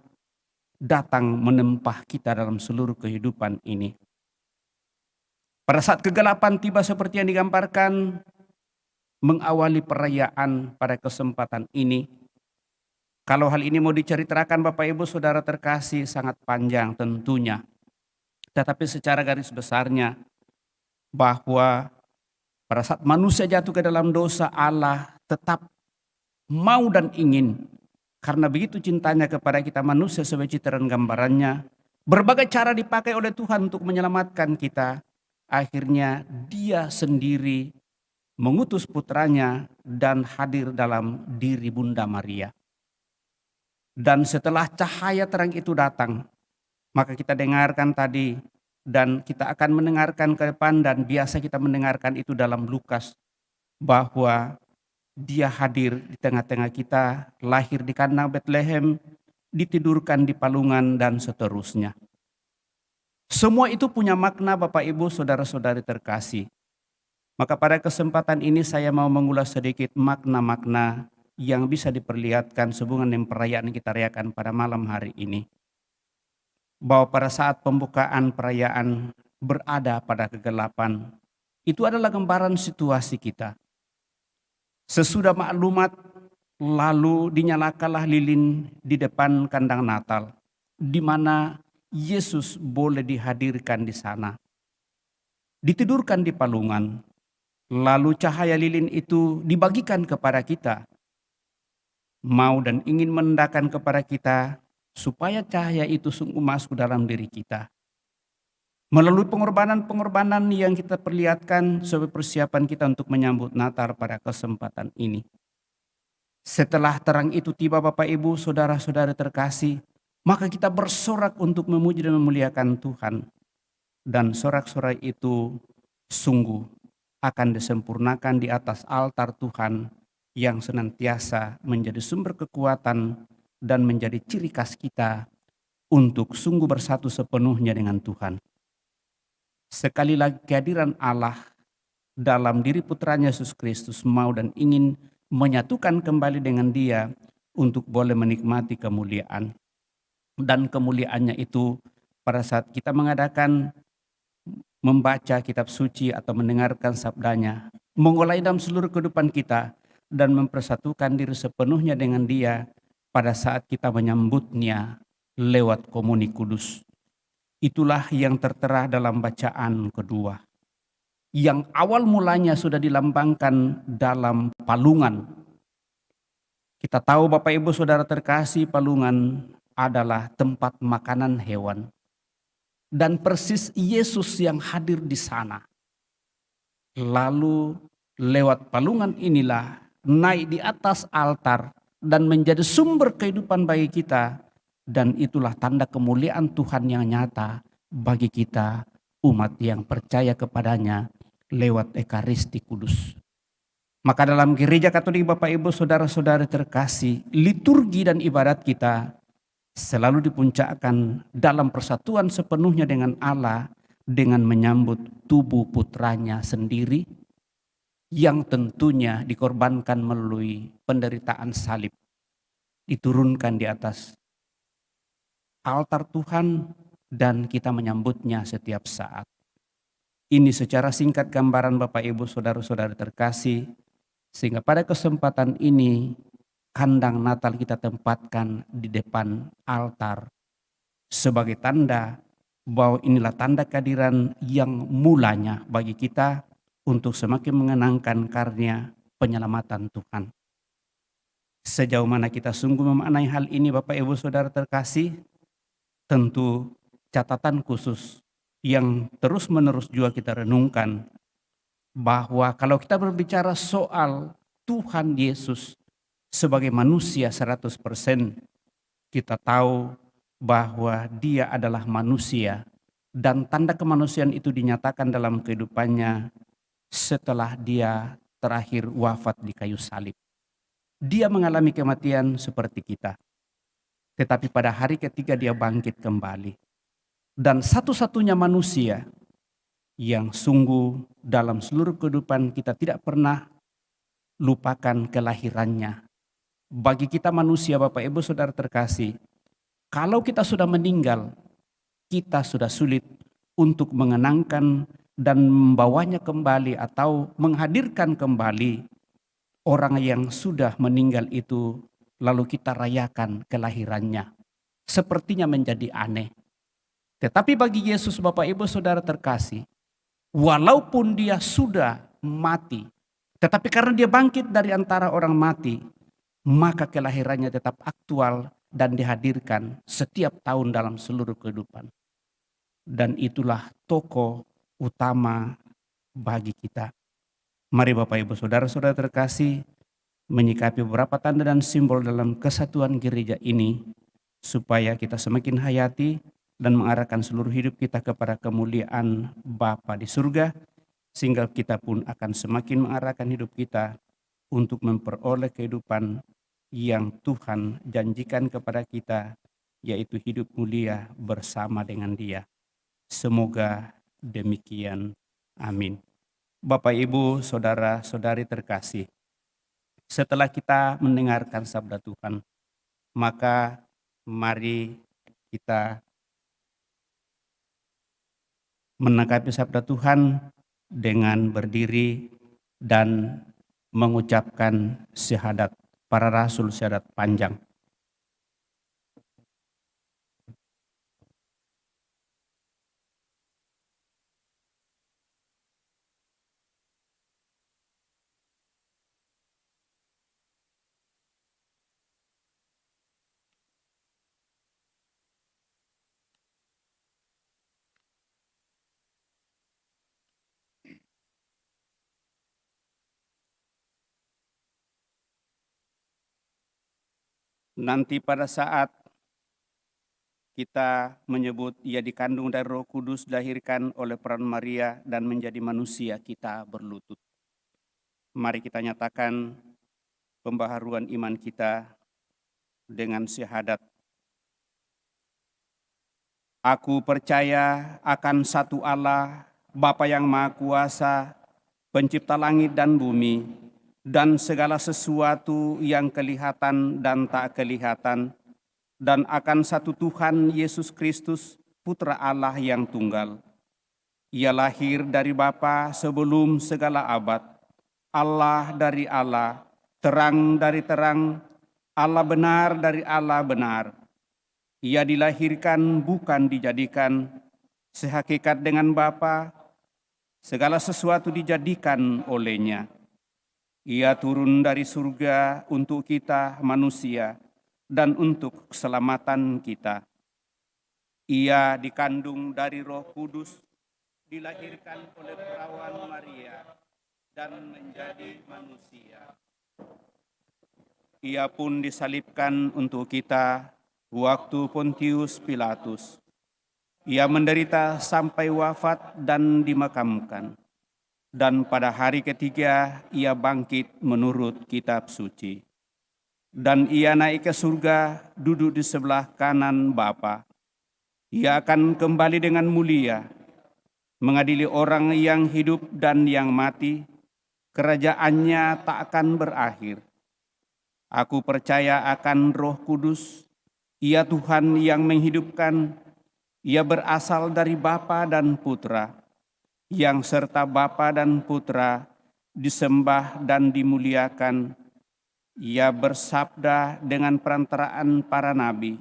datang menempah kita dalam seluruh kehidupan ini. Pada saat kegelapan tiba seperti yang digambarkan, mengawali perayaan pada kesempatan ini. Kalau hal ini mau diceritakan Bapak Ibu Saudara terkasih sangat panjang tentunya. Tetapi secara garis besarnya bahwa Pada saat manusia jatuh ke dalam dosa, Allah tetap mau dan ingin, karena begitu cintanya kepada kita manusia sebagai citra dan gambarannya, berbagai cara dipakai oleh Tuhan untuk menyelamatkan kita. Akhirnya Dia sendiri mengutus putranya dan hadir dalam diri Bunda Maria. Dan setelah cahaya terang itu datang, maka kita dengarkan tadi, dan kita akan mendengarkan ke depan, dan biasa kita mendengarkan itu dalam Lukas, bahwa Dia hadir di tengah-tengah kita, lahir di kandang Betlehem, ditidurkan di palungan, dan seterusnya. Semua itu punya makna, Bapak Ibu, saudara-saudari terkasih. Maka pada kesempatan ini saya mau mengulas sedikit makna-makna yang bisa diperlihatkan sehubungan dengan perayaan yang kita rayakan pada malam hari ini. Bahwa pada saat pembukaan perayaan berada pada kegelapan, itu adalah gambaran situasi kita. Sesudah maklumat, lalu dinyalakanlah lilin di depan kandang Natal, di mana Yesus boleh dihadirkan di sana. Ditidurkan di palungan, lalu cahaya lilin itu dibagikan kepada kita. Mau dan ingin menandakan kepada kita supaya cahaya itu sungguh masuk dalam diri kita. Melalui pengorbanan-pengorbanan yang kita perlihatkan sebagai persiapan kita untuk menyambut Natal pada kesempatan ini. Setelah terang itu tiba, Bapak Ibu, saudara-saudara terkasih, maka kita bersorak untuk memuji dan memuliakan Tuhan. Dan sorak-sorai itu sungguh akan disempurnakan di atas altar Tuhan yang senantiasa menjadi sumber kekuatan dan menjadi ciri khas kita untuk sungguh bersatu sepenuhnya dengan Tuhan. Sekali lagi kehadiran Allah dalam diri putranya Yesus Kristus mau dan ingin menyatukan kembali dengan Dia untuk boleh menikmati kemuliaan. Dan kemuliaannya itu pada saat kita mengadakan membaca kitab suci atau mendengarkan sabdanya, mengulai dalam seluruh kehidupan kita dan mempersatukan diri sepenuhnya dengan Dia pada saat kita menyambutnya lewat komuni kudus. Itulah yang tertera dalam bacaan kedua. Yang awal mulanya sudah dilambangkan dalam palungan. Kita tahu Bapak Ibu Saudara terkasih, palungan adalah tempat makanan hewan. Dan persis Yesus yang hadir di sana. Lalu lewat palungan inilah naik di atas altar dan menjadi sumber kehidupan bagi kita, dan itulah tanda kemuliaan Tuhan yang nyata bagi kita umat yang percaya kepadanya lewat Ekaristi Kudus. Maka dalam gereja Katolik Bapak Ibu Saudara-saudara terkasih, liturgi dan ibadat kita selalu dipuncakkan dalam persatuan sepenuhnya dengan Allah dengan menyambut tubuh putranya sendiri yang tentunya dikorbankan melalui penderitaan salib, diturunkan di atas altar Tuhan dan kita menyambutnya setiap saat. Ini secara singkat gambaran Bapak Ibu Saudara-saudara terkasih, sehingga pada kesempatan ini kandang Natal kita tempatkan di depan altar sebagai tanda bahwa inilah tanda kehadiran yang mulanya bagi kita untuk semakin mengenangkan karya penyelamatan Tuhan. Sejauh mana kita sungguh memaknai hal ini Bapak Ibu Saudara terkasih, tentu catatan khusus yang terus-menerus juga kita renungkan bahwa kalau kita berbicara soal Tuhan Yesus sebagai manusia 100%, kita tahu bahwa Dia adalah manusia dan tanda kemanusiaan itu dinyatakan dalam kehidupannya setelah Dia terakhir wafat di kayu salib. Dia mengalami kematian seperti kita. Tetapi pada hari ketiga Dia bangkit kembali. Dan satu-satunya manusia yang sungguh dalam seluruh kehidupan kita tidak pernah lupakan kelahirannya. Bagi kita manusia Bapak Ibu Saudara terkasih, kalau kita sudah meninggal, kita sudah sulit untuk mengenangkan dan membawanya kembali atau menghadirkan kembali orang yang sudah meninggal itu, lalu kita rayakan kelahirannya. Sepertinya menjadi aneh. Tetapi bagi Yesus Bapak Ibu Saudara terkasih, walaupun Dia sudah mati. Tetapi karena dia bangkit dari antara orang mati, maka kelahirannya tetap aktual dan dihadirkan setiap tahun dalam seluruh kehidupan. Dan itulah tokoh utama bagi kita. Mari Bapak Ibu Saudara-saudara terkasih, menyikapi beberapa tanda dan simbol dalam kesatuan gereja ini, supaya kita semakin hayati dan mengarahkan seluruh hidup kita kepada kemuliaan Bapa di surga, sehingga kita pun akan semakin mengarahkan hidup kita untuk memperoleh kehidupan yang Tuhan janjikan kepada kita, yaitu hidup mulia bersama dengan Dia. Semoga demikian. Amin. Bapak, Ibu, Saudara-saudari terkasih, setelah kita mendengarkan sabda Tuhan, maka mari kita menanggapi sabda Tuhan dengan berdiri dan mengucapkan syahadat para rasul, syahadat panjang. Nanti pada saat kita menyebut ia dikandung dari Roh Kudus, dilahirkan oleh peran Maria dan menjadi manusia, kita berlutut. Mari kita nyatakan pembaharuan iman kita dengan syahadat. Aku percaya akan satu Allah, Bapa yang Maha Kuasa, pencipta langit dan bumi, dan segala sesuatu yang kelihatan dan tak kelihatan, dan akan satu Tuhan Yesus Kristus, Putra Allah yang tunggal. Ia lahir dari Bapa sebelum segala abad, Allah dari Allah, terang dari terang, Allah benar dari Allah benar. Ia dilahirkan bukan dijadikan, sehakikat dengan Bapa, segala sesuatu dijadikan olehnya. Ia turun dari surga untuk kita manusia dan untuk keselamatan kita. Ia dikandung dari Roh Kudus, dilahirkan oleh perawan Maria dan menjadi manusia. Ia pun disalibkan untuk kita waktu Pontius Pilatus. Ia menderita sampai wafat dan dimakamkan. Dan pada hari ketiga ia bangkit menurut kitab suci. Dan ia naik ke surga, duduk di sebelah kanan Bapa. Ia akan kembali dengan mulia, mengadili orang yang hidup dan yang mati. Kerajaannya tak akan berakhir. Aku percaya akan Roh Kudus, ia Tuhan yang menghidupkan. Ia berasal dari Bapa dan Putra, yang serta Bapa dan Putra disembah dan dimuliakan. Ia bersabda dengan perantaraan para nabi.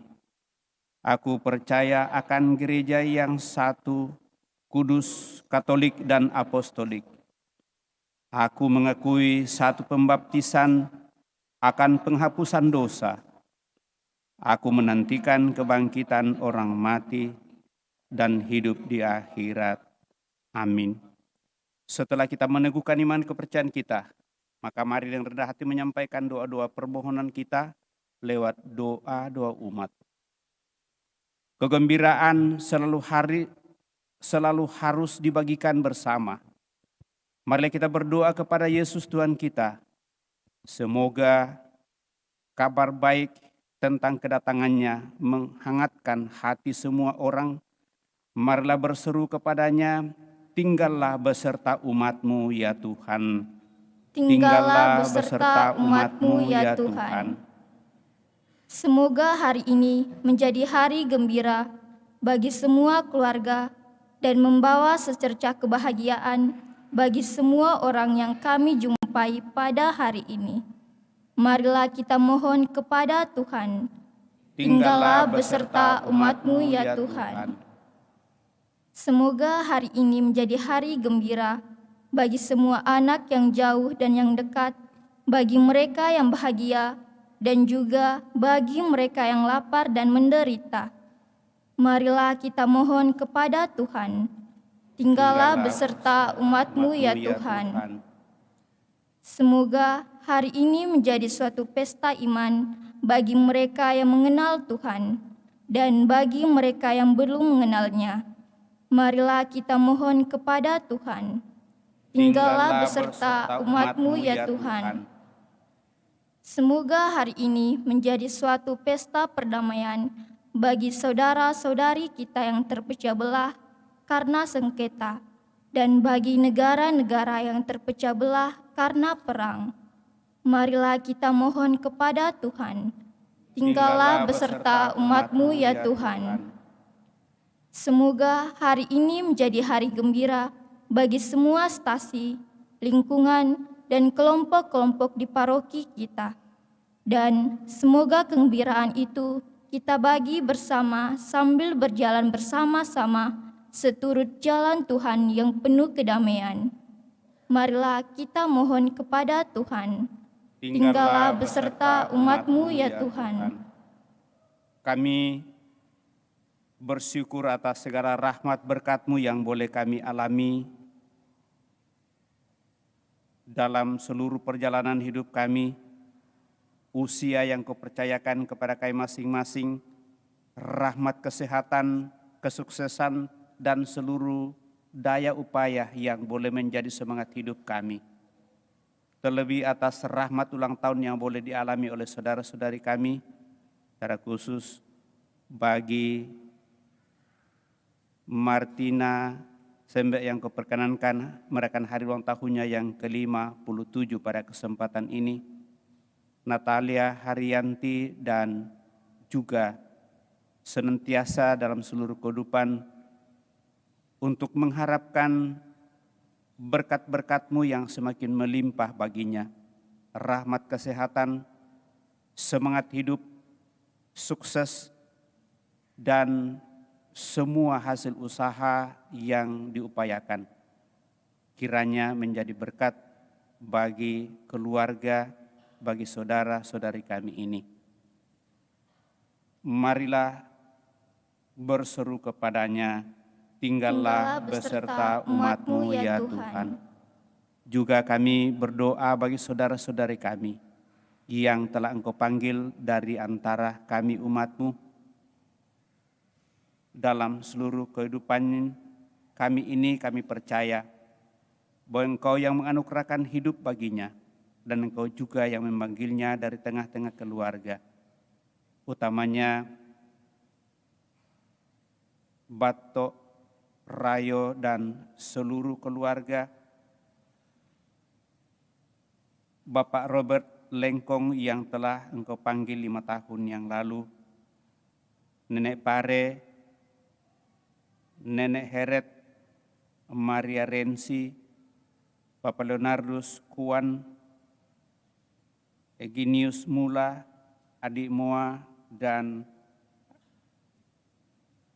Aku percaya akan gereja yang satu, kudus, katolik, dan apostolik. Aku mengakui satu pembaptisan akan penghapusan dosa. Aku menantikan kebangkitan orang mati dan hidup di akhirat. Amin. Setelah kita meneguhkan iman kepercayaan kita, maka mari dengan rendah hati menyampaikan doa-doa permohonan kita lewat doa-doa umat. Kegembiraan selalu harus dibagikan bersama. Marilah kita berdoa kepada Yesus Tuhan kita. Semoga kabar baik tentang kedatangannya menghangatkan hati semua orang. Marilah berseru kepadanya, tinggallah beserta umat-Mu ya Tuhan. Tinggallah beserta umat-Mu ya Tuhan. Semoga hari ini menjadi hari gembira bagi semua keluarga dan membawa secercah kebahagiaan bagi semua orang yang kami jumpai pada hari ini. Marilah kita mohon kepada Tuhan. Tinggallah beserta umat-Mu ya Tuhan. Semoga hari ini menjadi hari gembira bagi semua anak yang jauh dan yang dekat, bagi mereka yang bahagia, dan juga bagi mereka yang lapar dan menderita. Marilah kita mohon kepada Tuhan. Tinggallah beserta umat-Mu ya Tuhan. Semoga hari ini menjadi suatu pesta iman bagi mereka yang mengenal Tuhan dan bagi mereka yang belum mengenalnya. Marilah kita mohon kepada Tuhan. Tinggallah beserta umat-Mu ya Tuhan. Semoga hari ini menjadi suatu pesta perdamaian bagi saudara-saudari kita yang terpecah belah karena sengketa, dan bagi negara-negara yang terpecah belah karena perang. Marilah kita mohon kepada Tuhan. Tinggallah beserta umat-Mu ya Tuhan. Semoga hari ini menjadi hari gembira bagi semua stasi, lingkungan, dan kelompok-kelompok di paroki kita. Dan semoga kegembiraan itu kita bagi bersama sambil berjalan bersama-sama seturut jalan Tuhan yang penuh kedamaian. Marilah kita mohon kepada Tuhan. Tinggallah beserta umat-Mu ya Tuhan. Kami bersyukur atas segala rahmat berkat-Mu yang boleh kami alami dalam seluruh perjalanan hidup kami, usia yang Kau percayakan kepada kami masing-masing, rahmat kesehatan, kesuksesan, dan seluruh daya upaya yang boleh menjadi semangat hidup kami. Terlebih atas rahmat ulang tahun yang boleh dialami oleh saudara-saudari kami, secara khusus bagi Martina Sembe yang Kau perkenankan merayakan hari ulang tahunnya yang ke-57 pada kesempatan ini, Natalia Haryanti, dan juga senantiasa dalam seluruh kehidupan untuk mengharapkan berkat-berkat-Mu yang semakin melimpah baginya, rahmat kesehatan, semangat hidup, sukses, dan semua hasil usaha yang diupayakan. Kiranya menjadi berkat bagi keluarga, bagi saudara-saudari kami ini. Marilah berseru kepadanya, tinggallah beserta umat-Mu ya Tuhan. Juga kami berdoa bagi saudara-saudari kami yang telah Engkau panggil dari antara kami umat-Mu. Dalam seluruh kehidupan kami ini, kami percaya bahwa Engkau yang menganugerahkan hidup baginya, dan Engkau juga yang memanggilnya dari tengah-tengah keluarga, utamanya Bato, Rayo, dan seluruh keluarga, Bapak Robert Lengkong yang telah Engkau panggil 5 tahun yang lalu, Nenek Pare, Nenek Heret, Maria Rensi, Bapak Leonardus Kuan, Eginius Mula, Adik Moa, dan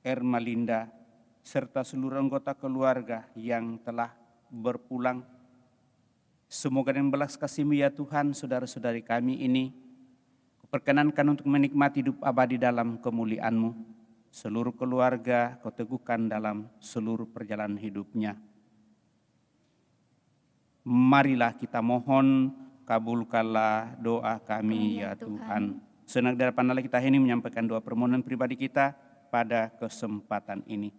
Ermalinda, serta seluruh anggota keluarga yang telah berpulang. Semoga dengan belas kasih-Mu ya Tuhan, saudara-saudari kami ini perkenankan untuk menikmati hidup abadi dalam kemuliaan-Mu. Seluruh keluarga Kau teguhkan dalam seluruh perjalanan hidupnya. Marilah kita mohon, kabulkanlah doa kami ya Tuhan. Senang di hadapan Allah kita ini menyampaikan doa permohonan pribadi kita pada kesempatan ini.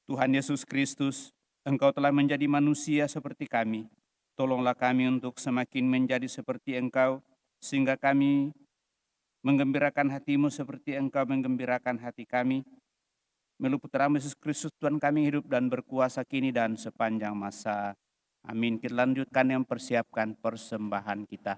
Tuhan Yesus Kristus, Engkau telah menjadi manusia seperti kami. Tolonglah kami untuk semakin menjadi seperti Engkau, sehingga kami menggembirakan hati-Mu seperti Engkau menggembirakan hati kami. Melalui Putra-Mu Yesus Kristus Tuhan kami hidup dan berkuasa kini dan sepanjang masa. Amin. Kita lanjutkan yang persiapkan persembahan kita.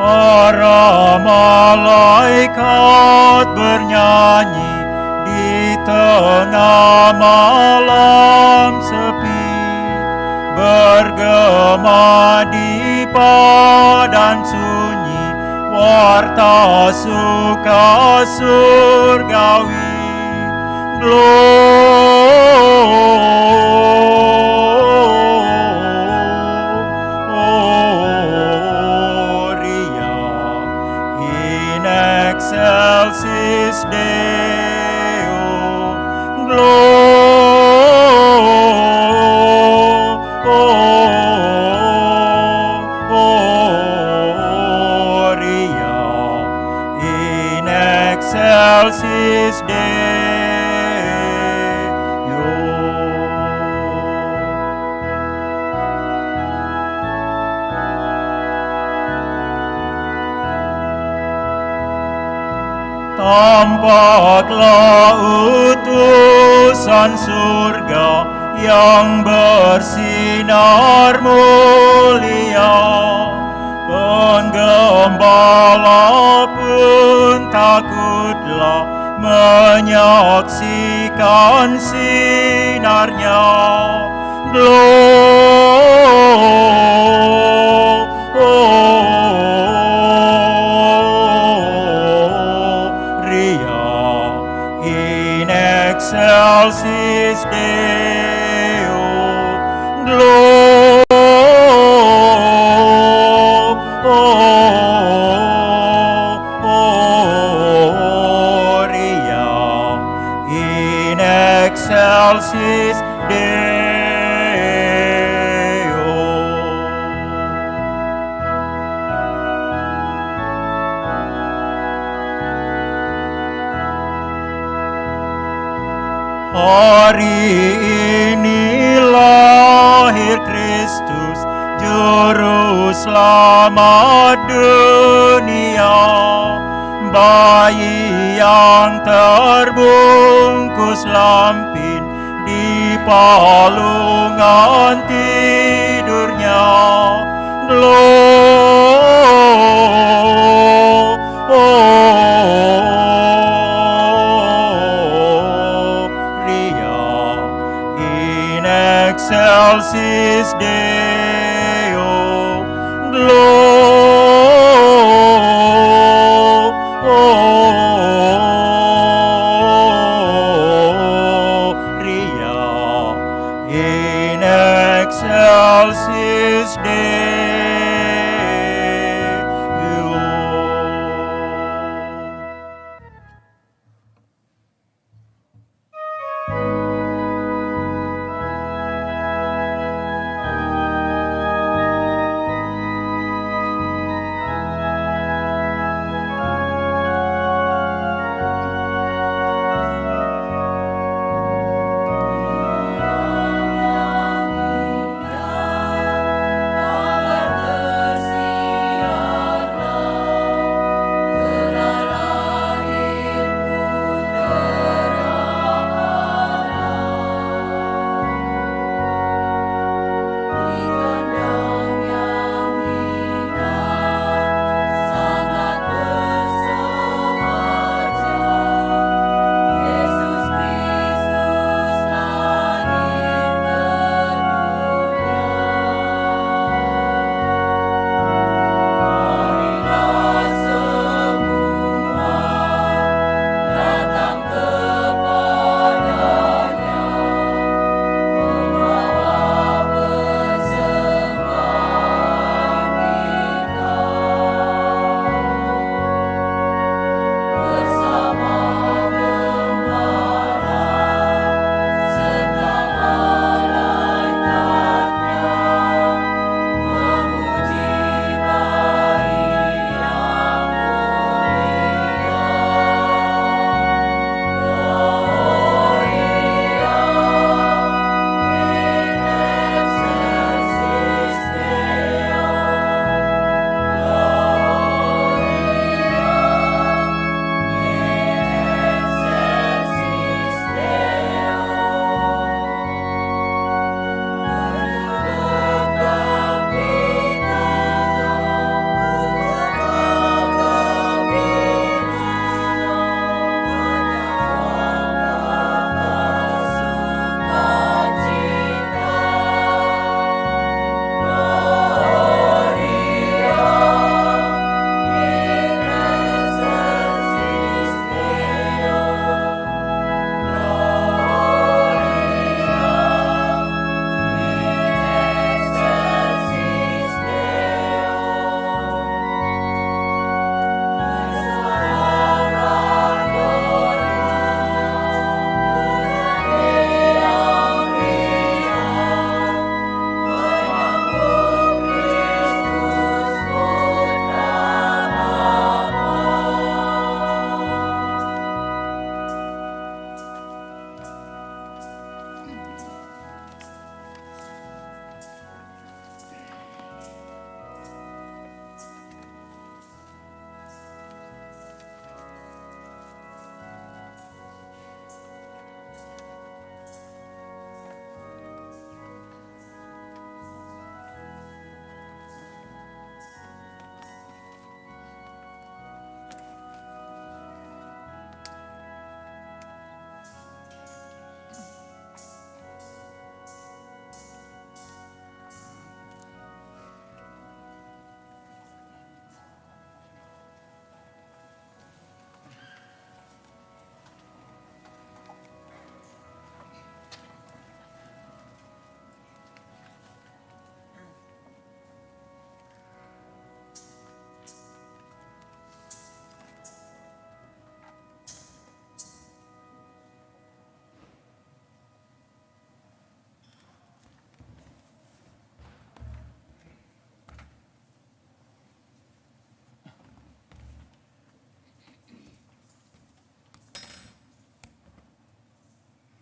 Para malaikat bernyanyi di tengah malam sepi, bergema di padang sunyi, warta suka surgawi. Gloria in excelsis Deo. Gloria in excelsis Deo. Tampaklah utusan surga yang bersinar mulia, penggembala pun takutlah menyaksikan sinarnya. Gloria in excelsis Deo. Gloria in excelsis Deo. Hari ini lahir Kristus, Juru Selamat dunia. Bayi yang terbungkus lampin di palungan tidurnya. Gloria in excelsis Deo. Gloria in excelsis Deo.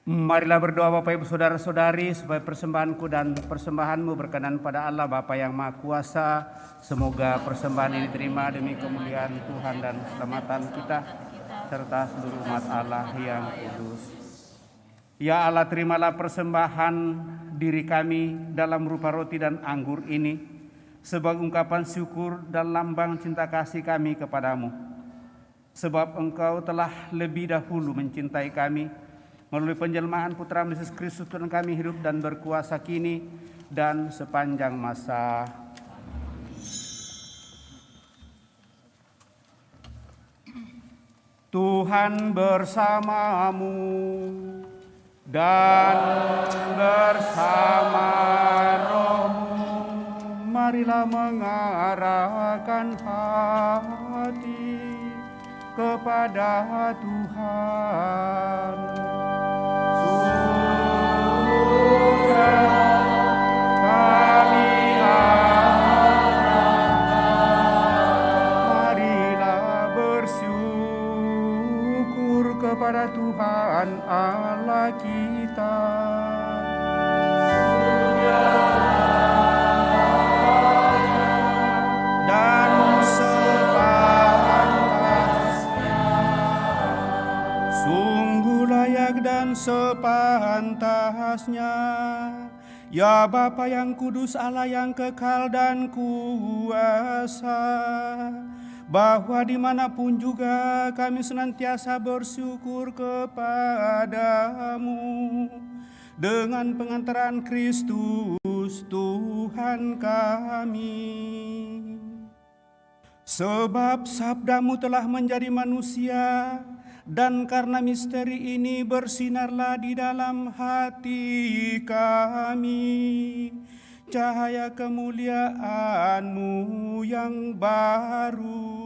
Marilah berdoa Bapak Ibu Saudara-saudari supaya persembahanku dan persembahanmu berkenan pada Allah Bapa yang Maha Kuasa. Semoga persembahan ini diterima demi kemuliaan Tuhan dan keselamatan kita serta seluruh umat Allah yang kudus. Ya Allah, terimalah persembahan diri kami dalam rupa roti dan anggur ini sebagai ungkapan syukur dan lambang cinta kasih kami kepadamu. Sebab Engkau telah lebih dahulu mencintai kami melalui penjelmaan Putra Yesus Kristus Tuhan kami hidup dan berkuasa kini dan sepanjang masa. Tuhan bersamamu dan bersama rohmu. Marilah mengarahkan hati kepada Tuhan. Marilah bersyukur kepada Tuhan Allah kita. Dan sepantasnya, sungguh layak dan sepantasnya, ya Bapa yang kudus, Allah yang kekal dan kuasa, bahwa dimanapun juga kami senantiasa bersyukur kepadamu dengan pengantaran Kristus Tuhan kami. Sebab sabdamu telah menjadi manusia, dan karena misteri ini bersinarlah di dalam hati kami cahaya kemuliaan-Mu yang baru.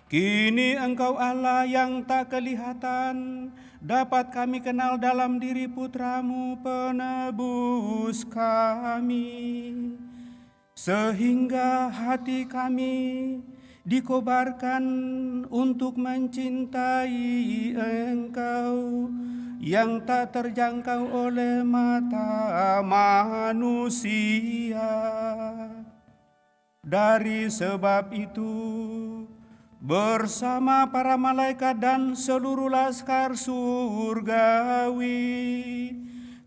Kini Engkau Allah yang tak kelihatan dapat kami kenal dalam diri Putra-Mu penebus kami, sehingga hati kami dikobarkan untuk mencintai Engkau yang tak terjangkau oleh mata manusia. Dari sebab itu, bersama para malaikat dan seluruh laskar surgawi,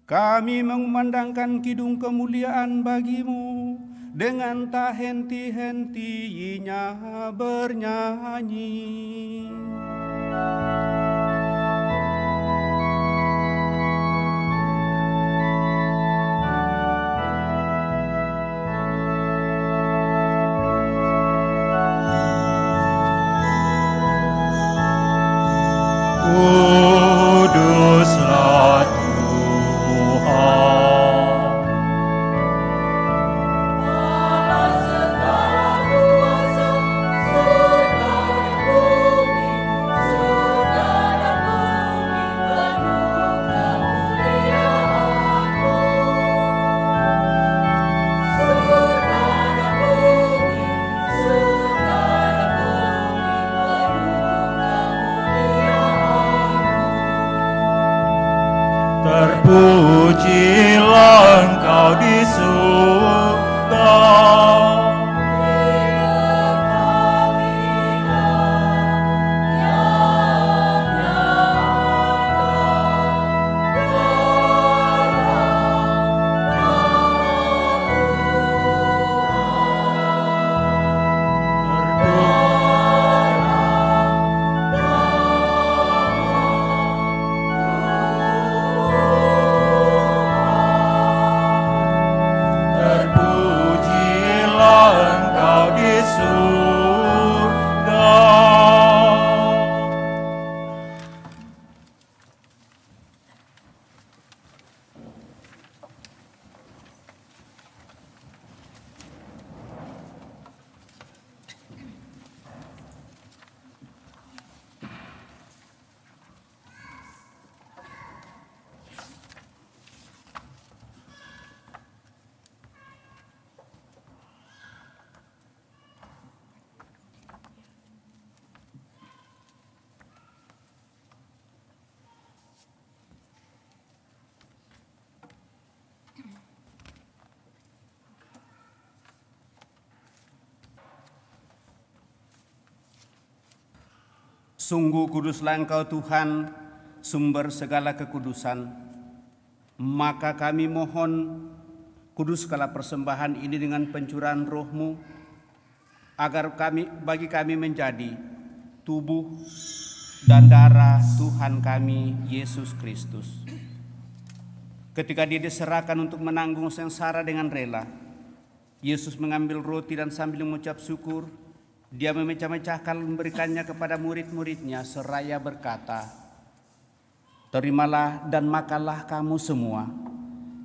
kami mengumandangkan kidung kemuliaan bagi-Mu dengan tak henti-hentinya bernyanyi. Kuduslah Tuhan. Sungguh kuduslah Engkau Tuhan, sumber segala kekudusan. Maka kami mohon, kuduskanlah persembahan ini dengan pencurahan Roh-Mu, agar bagi kami menjadi tubuh dan darah Tuhan kami Yesus Kristus. Ketika Dia diserahkan untuk menanggung sengsara dengan rela, Yesus mengambil roti dan sambil mengucap syukur, Dia memecah-mecahkan memberikannya kepada murid-muridnya seraya berkata, "Terimalah dan makanlah kamu semua.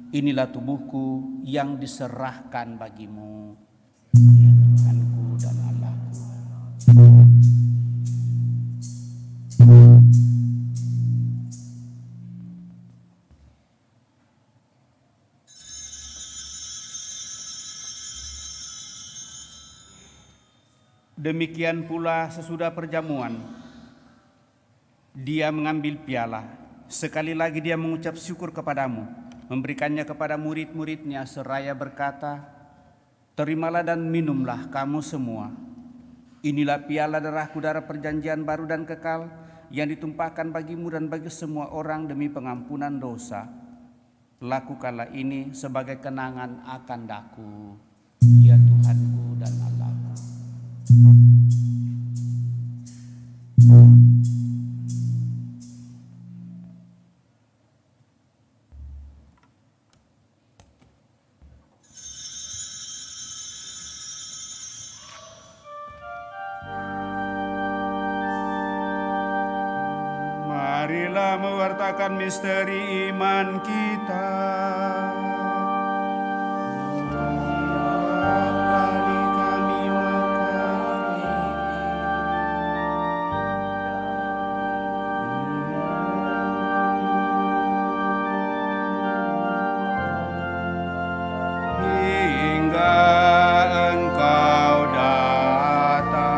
Inilah tubuhku yang diserahkan bagimu." Ya Tuhanku dan Allahku. Demikian pula sesudah perjamuan, Dia mengambil piala. Sekali lagi Dia mengucap syukur kepadamu, memberikannya kepada murid-muridnya seraya berkata, "Terimalah dan minumlah kamu semua. Inilah piala darahku, darah perjanjian baru dan kekal, yang ditumpahkan bagimu dan bagi semua orang demi pengampunan dosa. Lakukanlah ini sebagai kenangan akan daku, ya Tuhanku dan Allahku." Marilah mewartakan misteri iman kita. Kali kami makan hingga Engkau datang.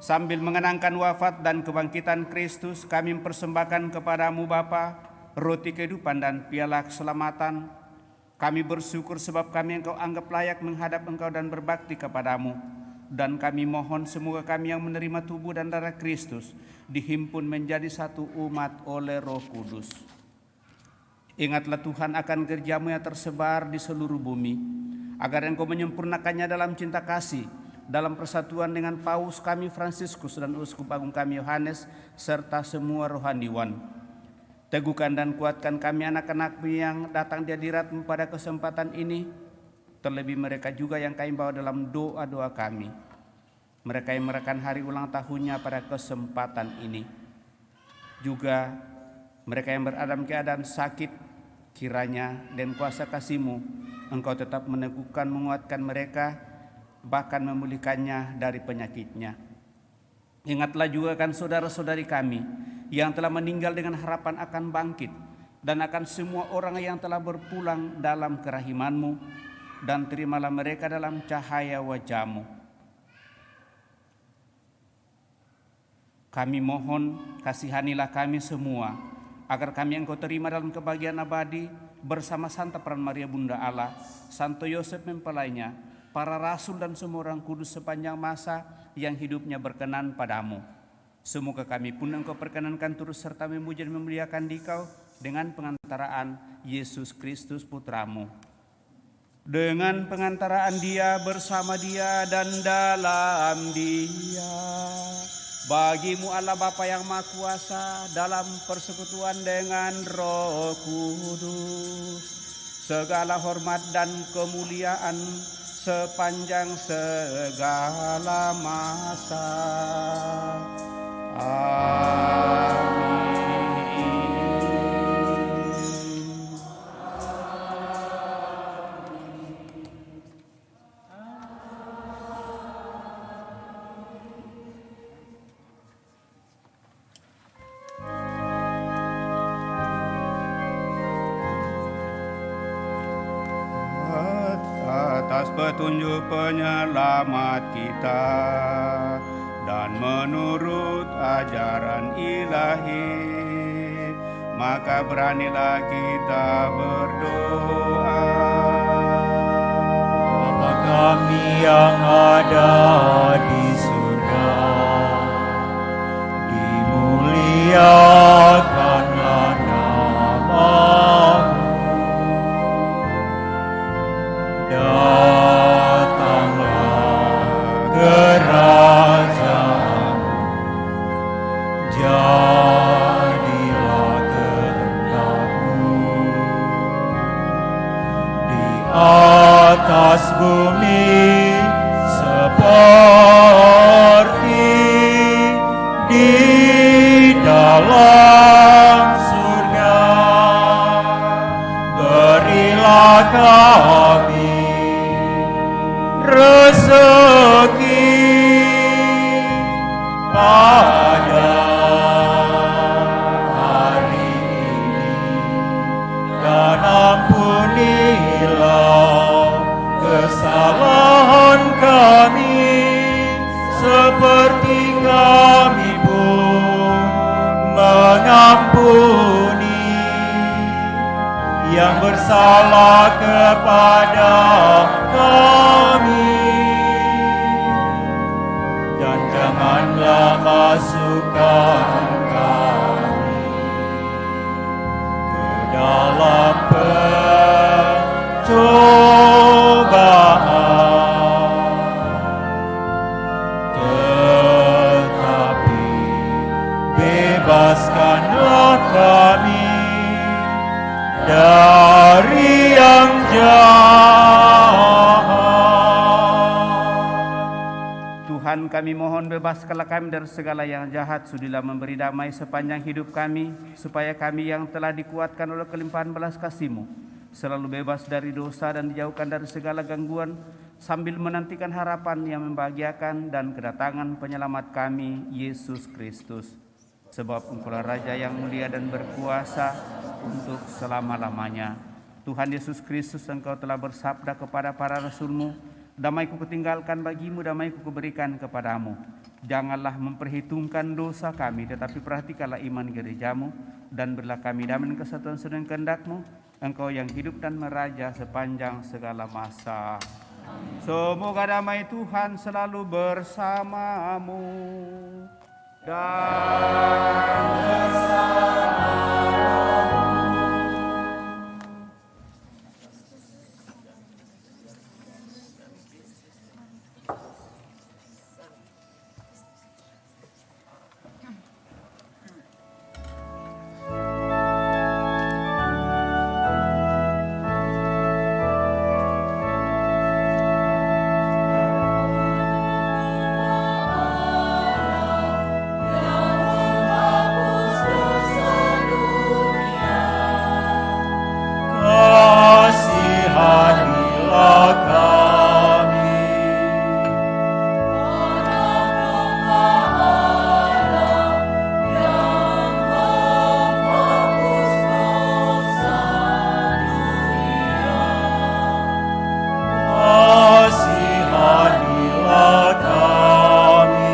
Sambil mengenangkan wafat dan kebangkitan Kristus, kami mempersembahkan kepadamu Bapa roti kehidupan dan piala keselamatan. Kami bersyukur sebab kami Engkau anggap layak menghadap Engkau dan berbakti kepadamu. Dan kami mohon semoga kami yang menerima tubuh dan darah Kristus dihimpun menjadi satu umat oleh Roh Kudus. Ingatlah Tuhan akan kerja-Mu yang tersebar di seluruh bumi, agar Engkau menyempurnakannya dalam cinta kasih, dalam persatuan dengan Paus kami Fransiskus dan Uskup Agung kami Yohanes, serta semua rohaniwan. Teguhkan dan kuatkan kami anak-anak-Mu yang datang di hadirat-Mu pada kesempatan ini, terlebih mereka juga yang kami bawa dalam doa-doa kami. Mereka yang merayakan hari ulang tahunnya pada kesempatan ini. Juga mereka yang berada dalam keadaan sakit, kiranya dan kuasa kasih-Mu Engkau tetap meneguhkan, menguatkan mereka, bahkan memulihkannya dari penyakitnya. Ingatlah juga kan saudara-saudari kami yang telah meninggal dengan harapan akan bangkit, dan akan semua orang yang telah berpulang dalam kerahiman-Mu, dan terimalah mereka dalam cahaya wajah-Mu. Kami mohon kasihanilah kami semua, agar kami Engkau terima dalam kebahagiaan abadi bersama Santa Peran Maria Bunda Allah, Santo Yosef mempelainya, para rasul dan semua orang kudus sepanjang masa yang hidupnya berkenan padamu. Semoga kami pun Engkau perkenankan turut serta memuji dan memuliakan Dikau dengan pengantaraan Yesus Kristus Putra-Mu. Dengan pengantaraan Dia, bersama Dia, dan dalam Dia, bagi-Mu Allah Bapa yang Maha Kuasa, dalam persekutuan dengan Roh Kudus, segala hormat dan kemuliaan sepanjang segala masa. Amin. Atas petunjuk penyelamat kita dan menurut ajaran ilahi, maka beranilah kita berdoa. Bapa kami yang ada di surga, bersalah kepada kami, dan janganlah masukkan kami ke dalam pencobaan, tetapi bebaskanlah kami dari yang jahat. Tuhan, kami mohon bebaskanlah kami dari segala yang jahat, sudilah memberi damai sepanjang hidup kami, supaya kami yang telah dikuatkan oleh kelimpahan belas kasih-Mu selalu bebas dari dosa dan dijauhkan dari segala gangguan, sambil menantikan harapan yang membahagiakan dan kedatangan penyelamat kami, Yesus Kristus. Sebab Engkaulah Raja yang mulia dan berkuasa untuk selama-lamanya. Tuhan Yesus Kristus, Engkau telah bersabda kepada para rasul-Mu, damai-Ku kutinggalkan bagimu, damai-Ku kuberikan kepadamu. Janganlah memperhitungkan dosa kami, tetapi perhatikanlah iman gereja-Mu, dan berilah kami damai dan kesatuan sedang kehendak-Mu, Engkau yang hidup dan meraja sepanjang segala masa. Semoga damai Tuhan selalu bersamamu dan kasihanilah kami. Kasihanilah kami.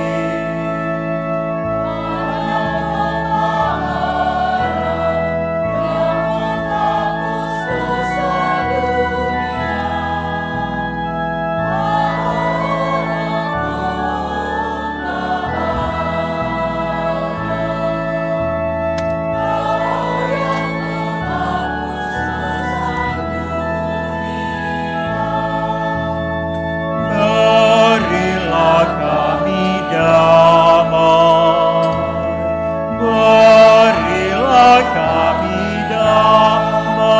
Berilah kami damai, berilah kami damai.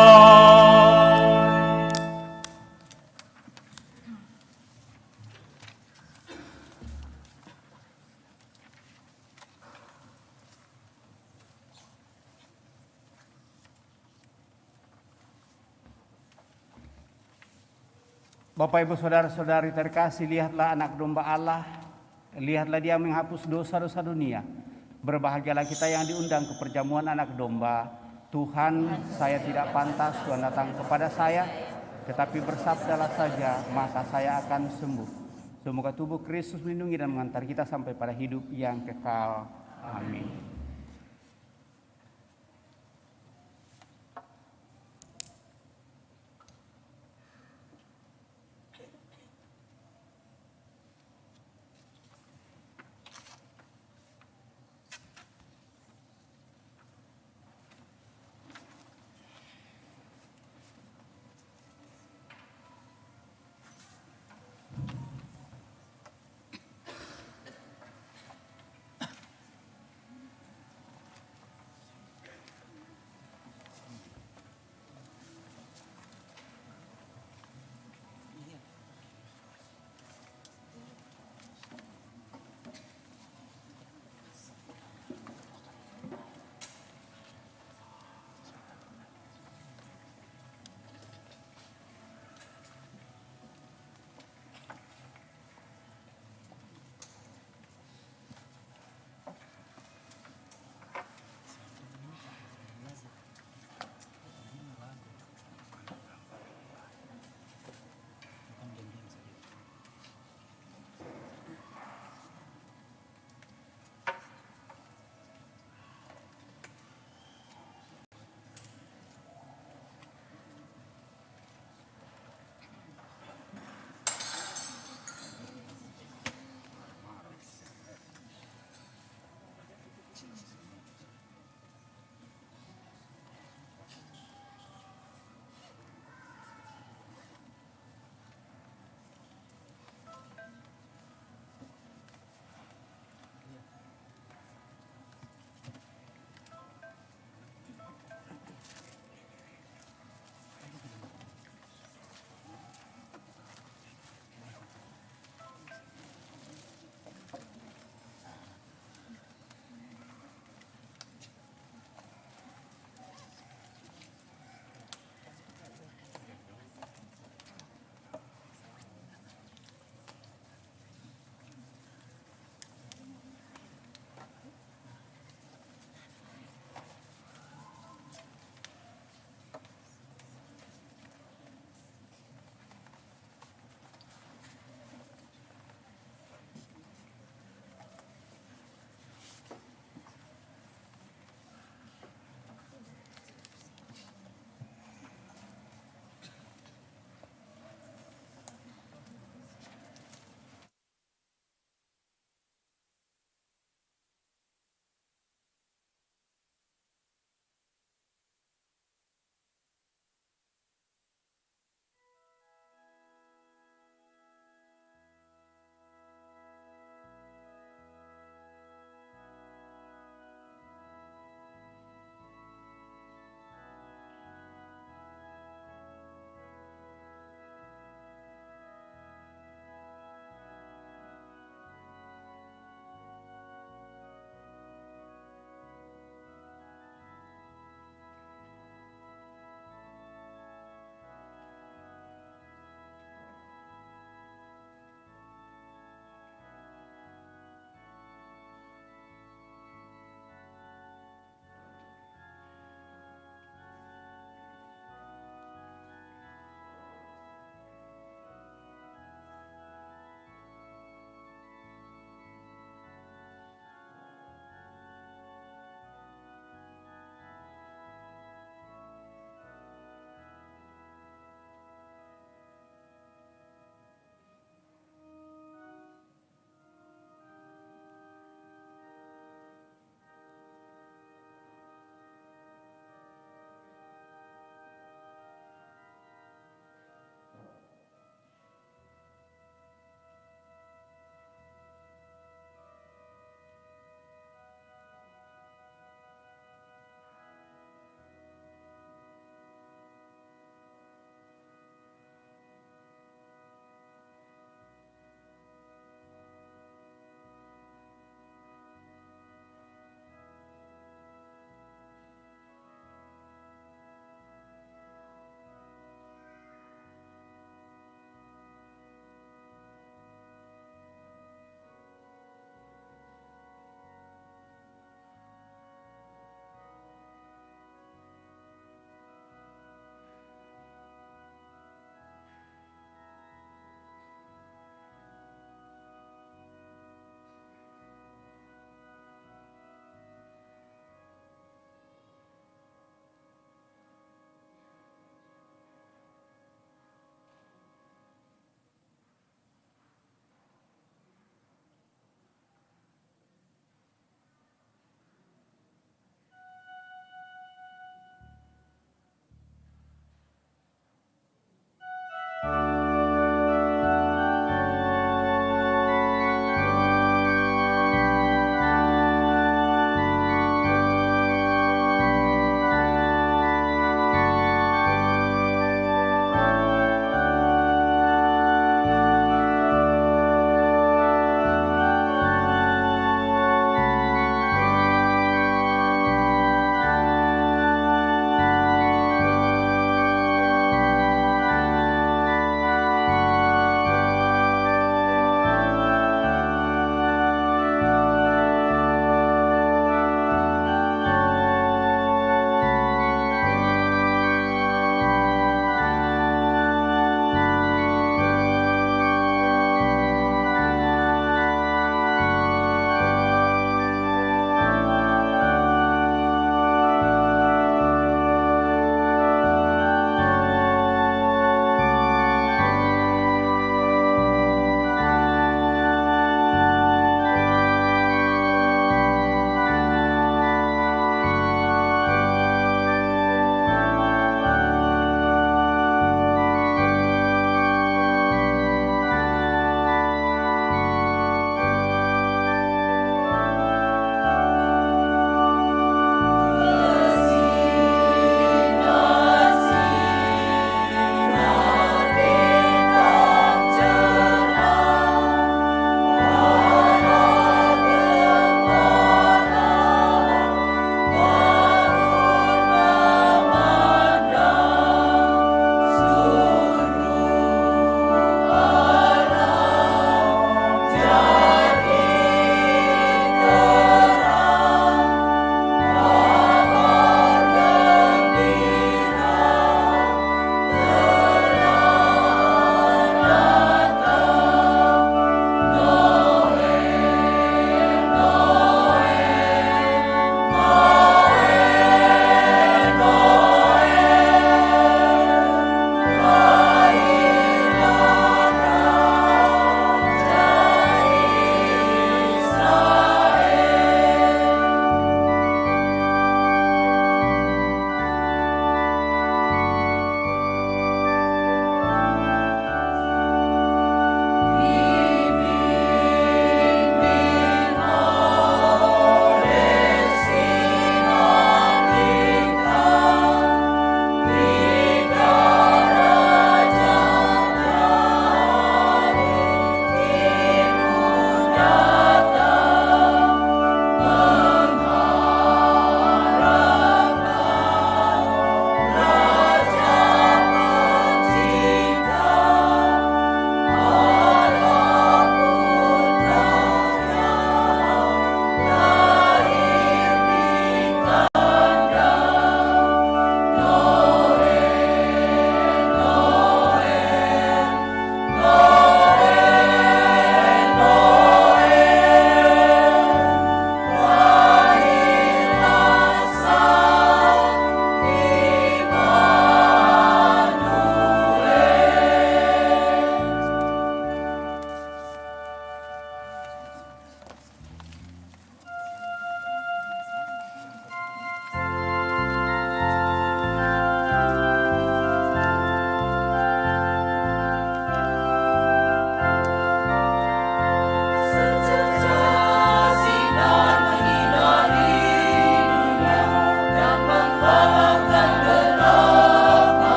Bapak Ibu Saudara-saudari terkasih, lihatlah anak domba Allah, lihatlah Dia menghapus dosa-dosa dunia. Berbahagialah kita yang diundang ke perjamuan anak domba. Tuhan, saya tidak pantas Tuhan datang kepada saya, tetapi bersabdalah saja, maka saya akan sembuh. Semoga tubuh Kristus melindungi dan mengantar kita sampai pada hidup yang kekal. Amin.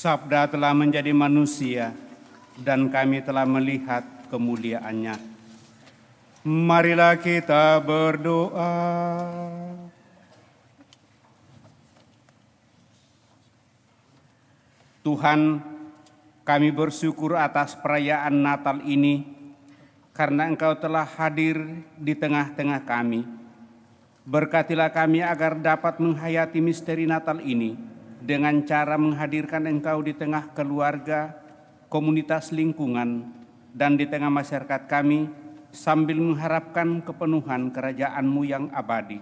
Sabda telah menjadi manusia dan kami telah melihat kemuliaannya. Marilah kita berdoa. Tuhan, kami bersyukur atas perayaan Natal ini karena Engkau telah hadir di tengah-tengah kami. Berkatilah kami agar dapat menghayati misteri Natal ini dengan cara menghadirkan Engkau di tengah keluarga, komunitas lingkungan, dan di tengah masyarakat kami sambil mengharapkan kepenuhan kerajaan-Mu yang abadi.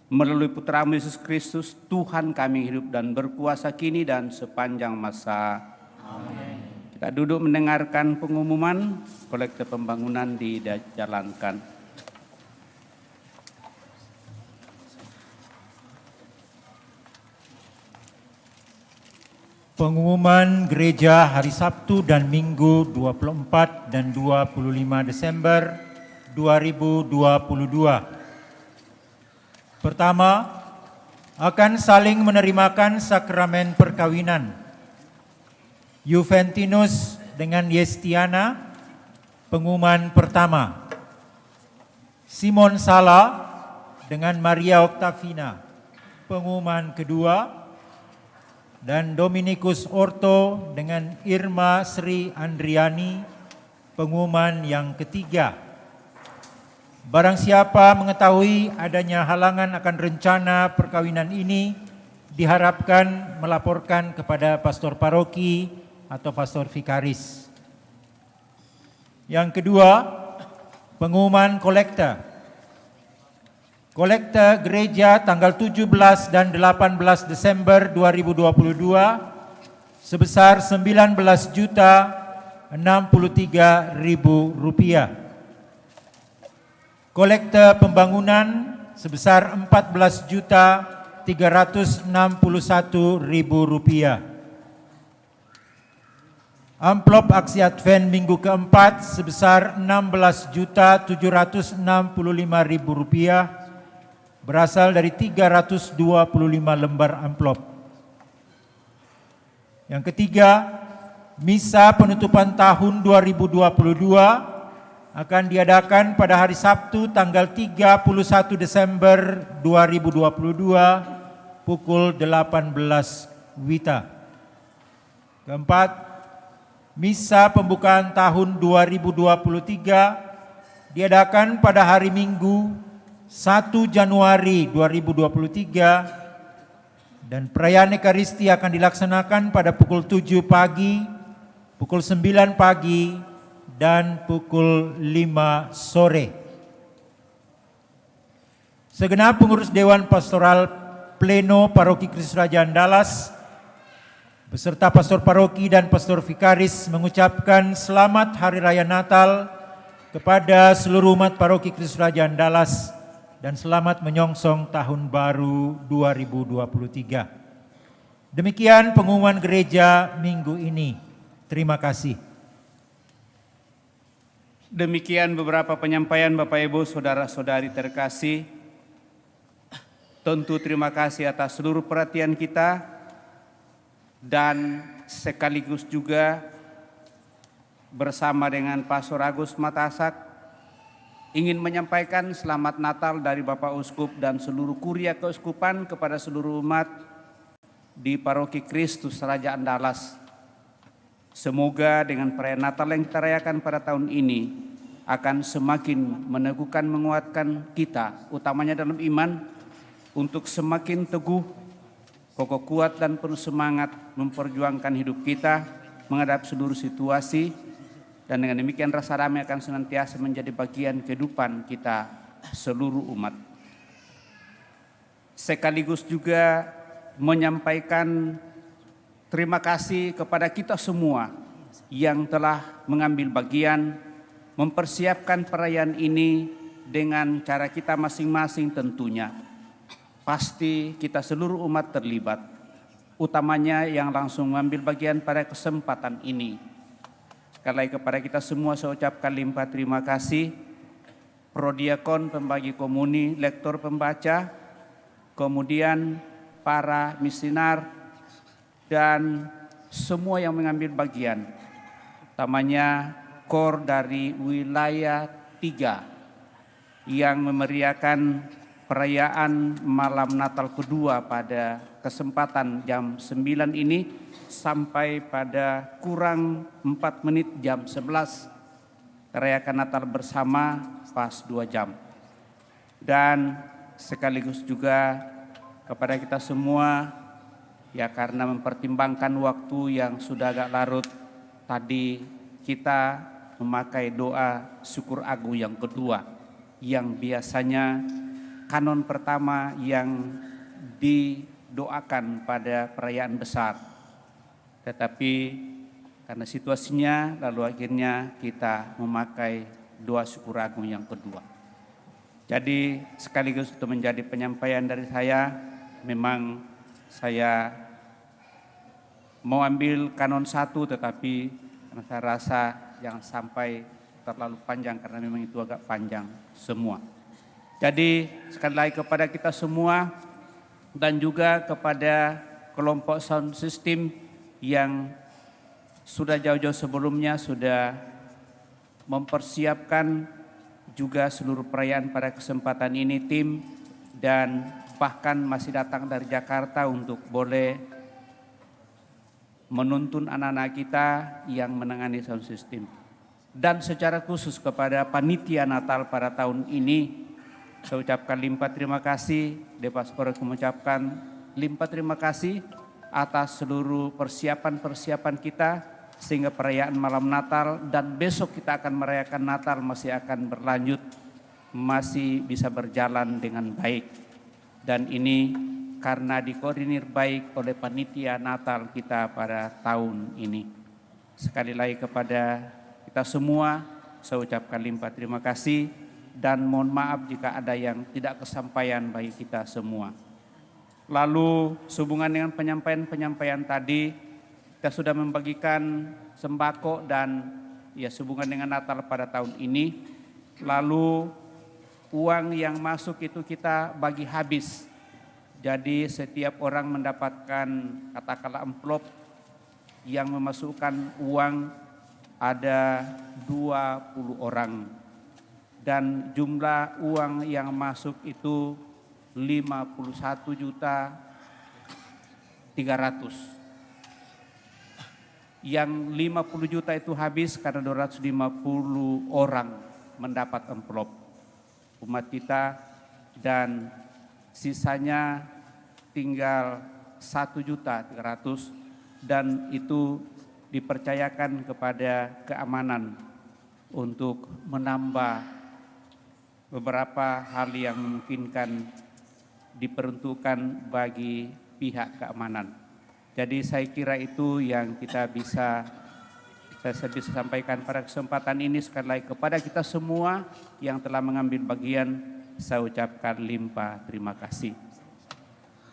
Melalui Putra-Mu Yesus Kristus, Tuhan kami hidup dan berkuasa kini dan sepanjang masa. Amin. Kita duduk mendengarkan pengumuman kolekte pembangunan dijalankan. Pengumuman gereja hari Sabtu dan Minggu 24 dan 25 Desember 2022. Pertama, akan saling menerimakan sakramen perkawinan. Juventinus dengan Yestiana, pengumuman pertama. Simon Sala dengan Maria Oktavina, pengumuman kedua. Dan Dominikus Orto dengan Irma Sri Andriani, pengumuman yang ketiga. Barang siapa mengetahui adanya halangan akan rencana perkawinan ini, diharapkan melaporkan kepada pastor paroki atau pastor vikaris. Yang kedua, pengumuman kolekta. Kolekta gereja tanggal 17 dan 18 Desember 2022 sebesar Rp19.063.000. Kolekta pembangunan sebesar Rp14.361.000. Amplop aksi Advent minggu keempat sebesar Rp16.765.000 berasal dari 325 lembar amplop. Yang ketiga, misa penutupan tahun 2022 akan diadakan pada hari Sabtu tanggal 31 Desember 2022 pukul 18 WITA. Keempat, misa pembukaan tahun 2023 diadakan pada hari Minggu 1 Januari 2023 dan perayaan Ekaristi akan dilaksanakan pada pukul 7 pagi, pukul 9 pagi, dan pukul 5 sore. Segenap pengurus Dewan Pastoral Pleno Paroki Kristus Raja Andalas beserta pastor paroki dan pastor vikaris mengucapkan selamat Hari Raya Natal kepada seluruh umat Paroki Kristus Raja Andalas dan selamat menyongsong tahun baru 2023. Demikian pengumuman gereja minggu ini. Terima kasih. Demikian beberapa penyampaian Bapak Ibu Saudara-saudari terkasih. Tentu terima kasih atas seluruh perhatian kita dan sekaligus juga bersama dengan Pastor Agus Matasak ingin menyampaikan selamat Natal dari Bapak Uskup dan seluruh kuria keuskupan kepada seluruh umat di Paroki Kristus Raja Andalas. Semoga dengan perayaan Natal yang kita rayakan pada tahun ini akan semakin meneguhkan, menguatkan kita, utamanya dalam iman, untuk semakin teguh, kokoh kuat dan penuh semangat memperjuangkan hidup kita menghadap seluruh situasi, dan dengan demikian rasa damai akan senantiasa menjadi bagian kehidupan kita seluruh umat. Sekaligus juga menyampaikan terima kasih kepada kita semua yang telah mengambil bagian mempersiapkan perayaan ini dengan cara kita masing-masing tentunya. Pasti kita seluruh umat terlibat, utamanya yang langsung mengambil bagian pada kesempatan ini. Sekali lagi kepada kita semua saya ucapkan limpah terima kasih. Prodiakon, pembagi komuni, lektor pembaca, kemudian para misionar, dan semua yang mengambil bagian, utamanya KOR dari wilayah 3 yang memeriahkan perayaan malam Natal kedua pada kesempatan jam 9 ini sampai pada kurang 4 menit jam 11 merayakan Natal bersama pas 2 jam. Dan sekaligus juga kepada kita semua, ya karena mempertimbangkan waktu yang sudah agak larut, tadi kita memakai doa syukur agung yang kedua, yang biasanya kanon pertama yang didoakan pada perayaan besar. Tetapi karena situasinya, lalu akhirnya kita memakai doa syukur agung yang kedua. Jadi sekaligus untuk menjadi penyampaian dari saya, memang saya mau ambil kanon 1, tetapi karena saya rasa jangan sampai terlalu panjang karena memang itu agak panjang semua. Jadi sekali lagi kepada kita semua dan juga kepada kelompok sound system yang sudah jauh-jauh sebelumnya sudah mempersiapkan juga seluruh perayaan pada kesempatan ini, tim dan bahkan masih datang dari Jakarta untuk boleh menuntun anak-anak kita yang menangani sound system. Dan secara khusus kepada panitia Natal pada tahun ini, saya ucapkan limpah terima kasih. Depaspora mengucapkan limpah terima kasih atas seluruh persiapan-persiapan kita sehingga perayaan malam Natal dan besok kita akan merayakan Natal masih akan berlanjut, masih bisa berjalan dengan baik. Dan ini karena dikoordinir baik oleh panitia Natal kita pada tahun ini. Sekali lagi kepada kita semua saya ucapkan limpah terima kasih dan mohon maaf jika ada yang tidak kesampaian bagi kita semua. Lalu sehubungan dengan penyampaian tadi, kita sudah membagikan sembako dan ya sehubungan dengan Natal pada tahun ini. Lalu uang yang masuk itu kita bagi habis. Jadi setiap orang mendapatkan katakanlah amplop yang memasukkan uang ada 20 orang. Dan jumlah uang yang masuk itu 51.300.000. Yang 50 juta itu habis karena 250 orang mendapat amplop umat kita dan sisanya tinggal 1.300.000 dan itu dipercayakan kepada keamanan untuk menambah beberapa hal yang memungkinkan diperuntukkan bagi pihak keamanan. Jadi saya kira itu yang saya bisa sampaikan pada kesempatan ini. Sekali lagi kepada kita semua yang telah mengambil bagian, saya ucapkan limpah terima kasih.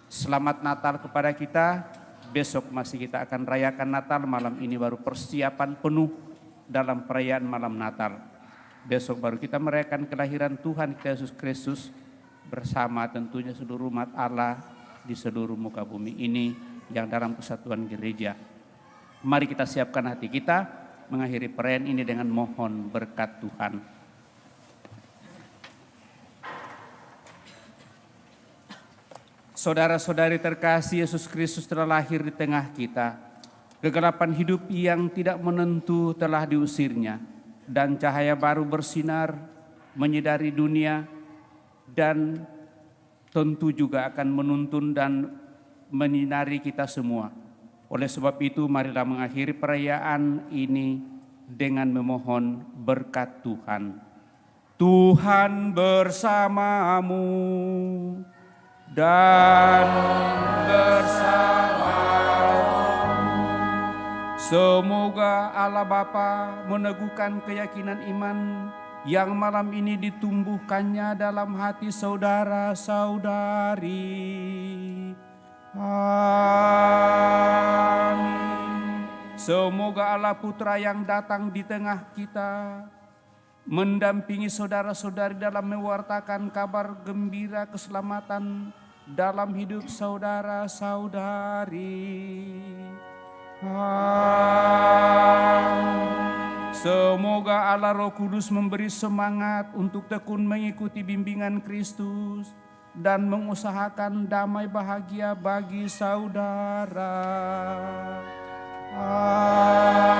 Selamat Natal kepada kita. Besok masih kita akan rayakan Natal, malam ini baru persiapan penuh dalam perayaan malam Natal. Besok baru kita merayakan kelahiran Tuhan kita Yesus Kristus bersama tentunya seluruh umat Allah di seluruh muka bumi ini yang dalam kesatuan gereja. Mari kita siapkan hati kita mengakhiri perayaan ini dengan mohon berkat Tuhan. Saudara-saudari terkasih, Yesus Kristus telah lahir di tengah kita. Kegelapan hidup yang tidak menentu telah diusirnya. Dan cahaya baru bersinar menyinari dunia dan tentu juga akan menuntun dan menyinari kita semua. Oleh sebab itu marilah mengakhiri perayaan ini dengan memohon berkat Tuhan. Tuhan bersamamu dan bersamamu. Semoga Allah Bapa meneguhkan keyakinan iman yang malam ini ditumbuhkannya dalam hati saudara-saudari. Amin. Semoga Allah Putra yang datang di tengah kita mendampingi saudara-saudari dalam mewartakan kabar gembira keselamatan dalam hidup saudara-saudari. Semoga Allah Roh Kudus memberi semangat untuk tekun mengikuti bimbingan Kristus dan mengusahakan damai bahagia bagi saudara. Amin.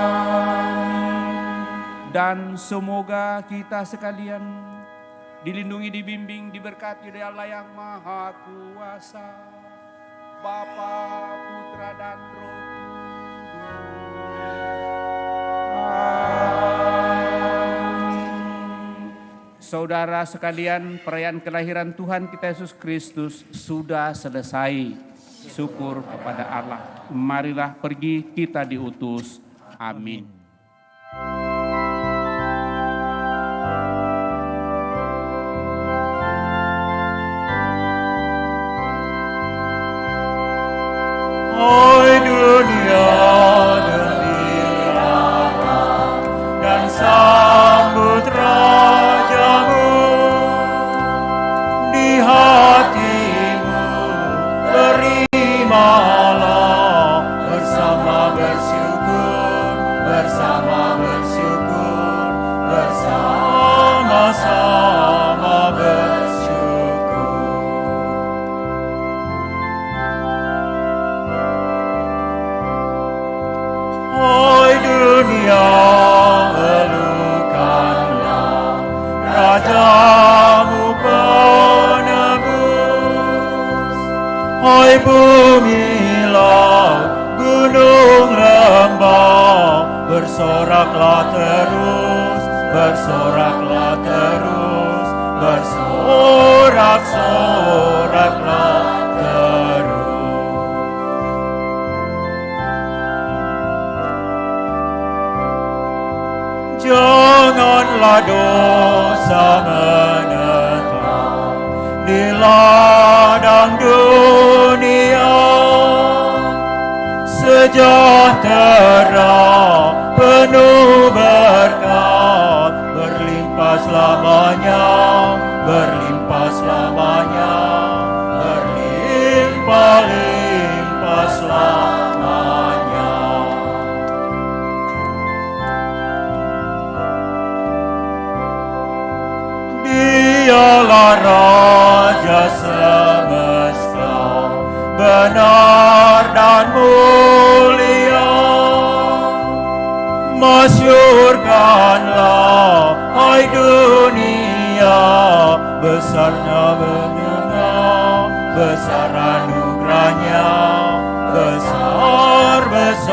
Dan semoga kita sekalian dilindungi, dibimbing, diberkati oleh Allah yang Maha Kuasa, Bapa, Putra, dan Roh Kudus. Saudara sekalian, perayaan kelahiran Tuhan kita Yesus Kristus sudah selesai. Syukur kepada Allah. Marilah pergi, kita diutus. Amin. Hai dunia, gembiralah dan sambut Rajamu. Di hatimu terimalah bersama bersyukur, bersama-sama bersyukur. Hai dunia, elukanlah Rajamu penebus. Hai bumi, laut, gunung, lembah, bersoraklah terus, bersoraklah terus, bersorak-soraklah terus. Janganlah dosa menetap di ladang dunia. Sejahtera penuh berkat, berlimpah selamanya, berlimpah selamanya, berlimpah-limpah selamanya. Dialah Raja semesta, benar dan mulia. Masyurkanlah, hai dunia, besarnya benar, besar anugerahnya, besar-besar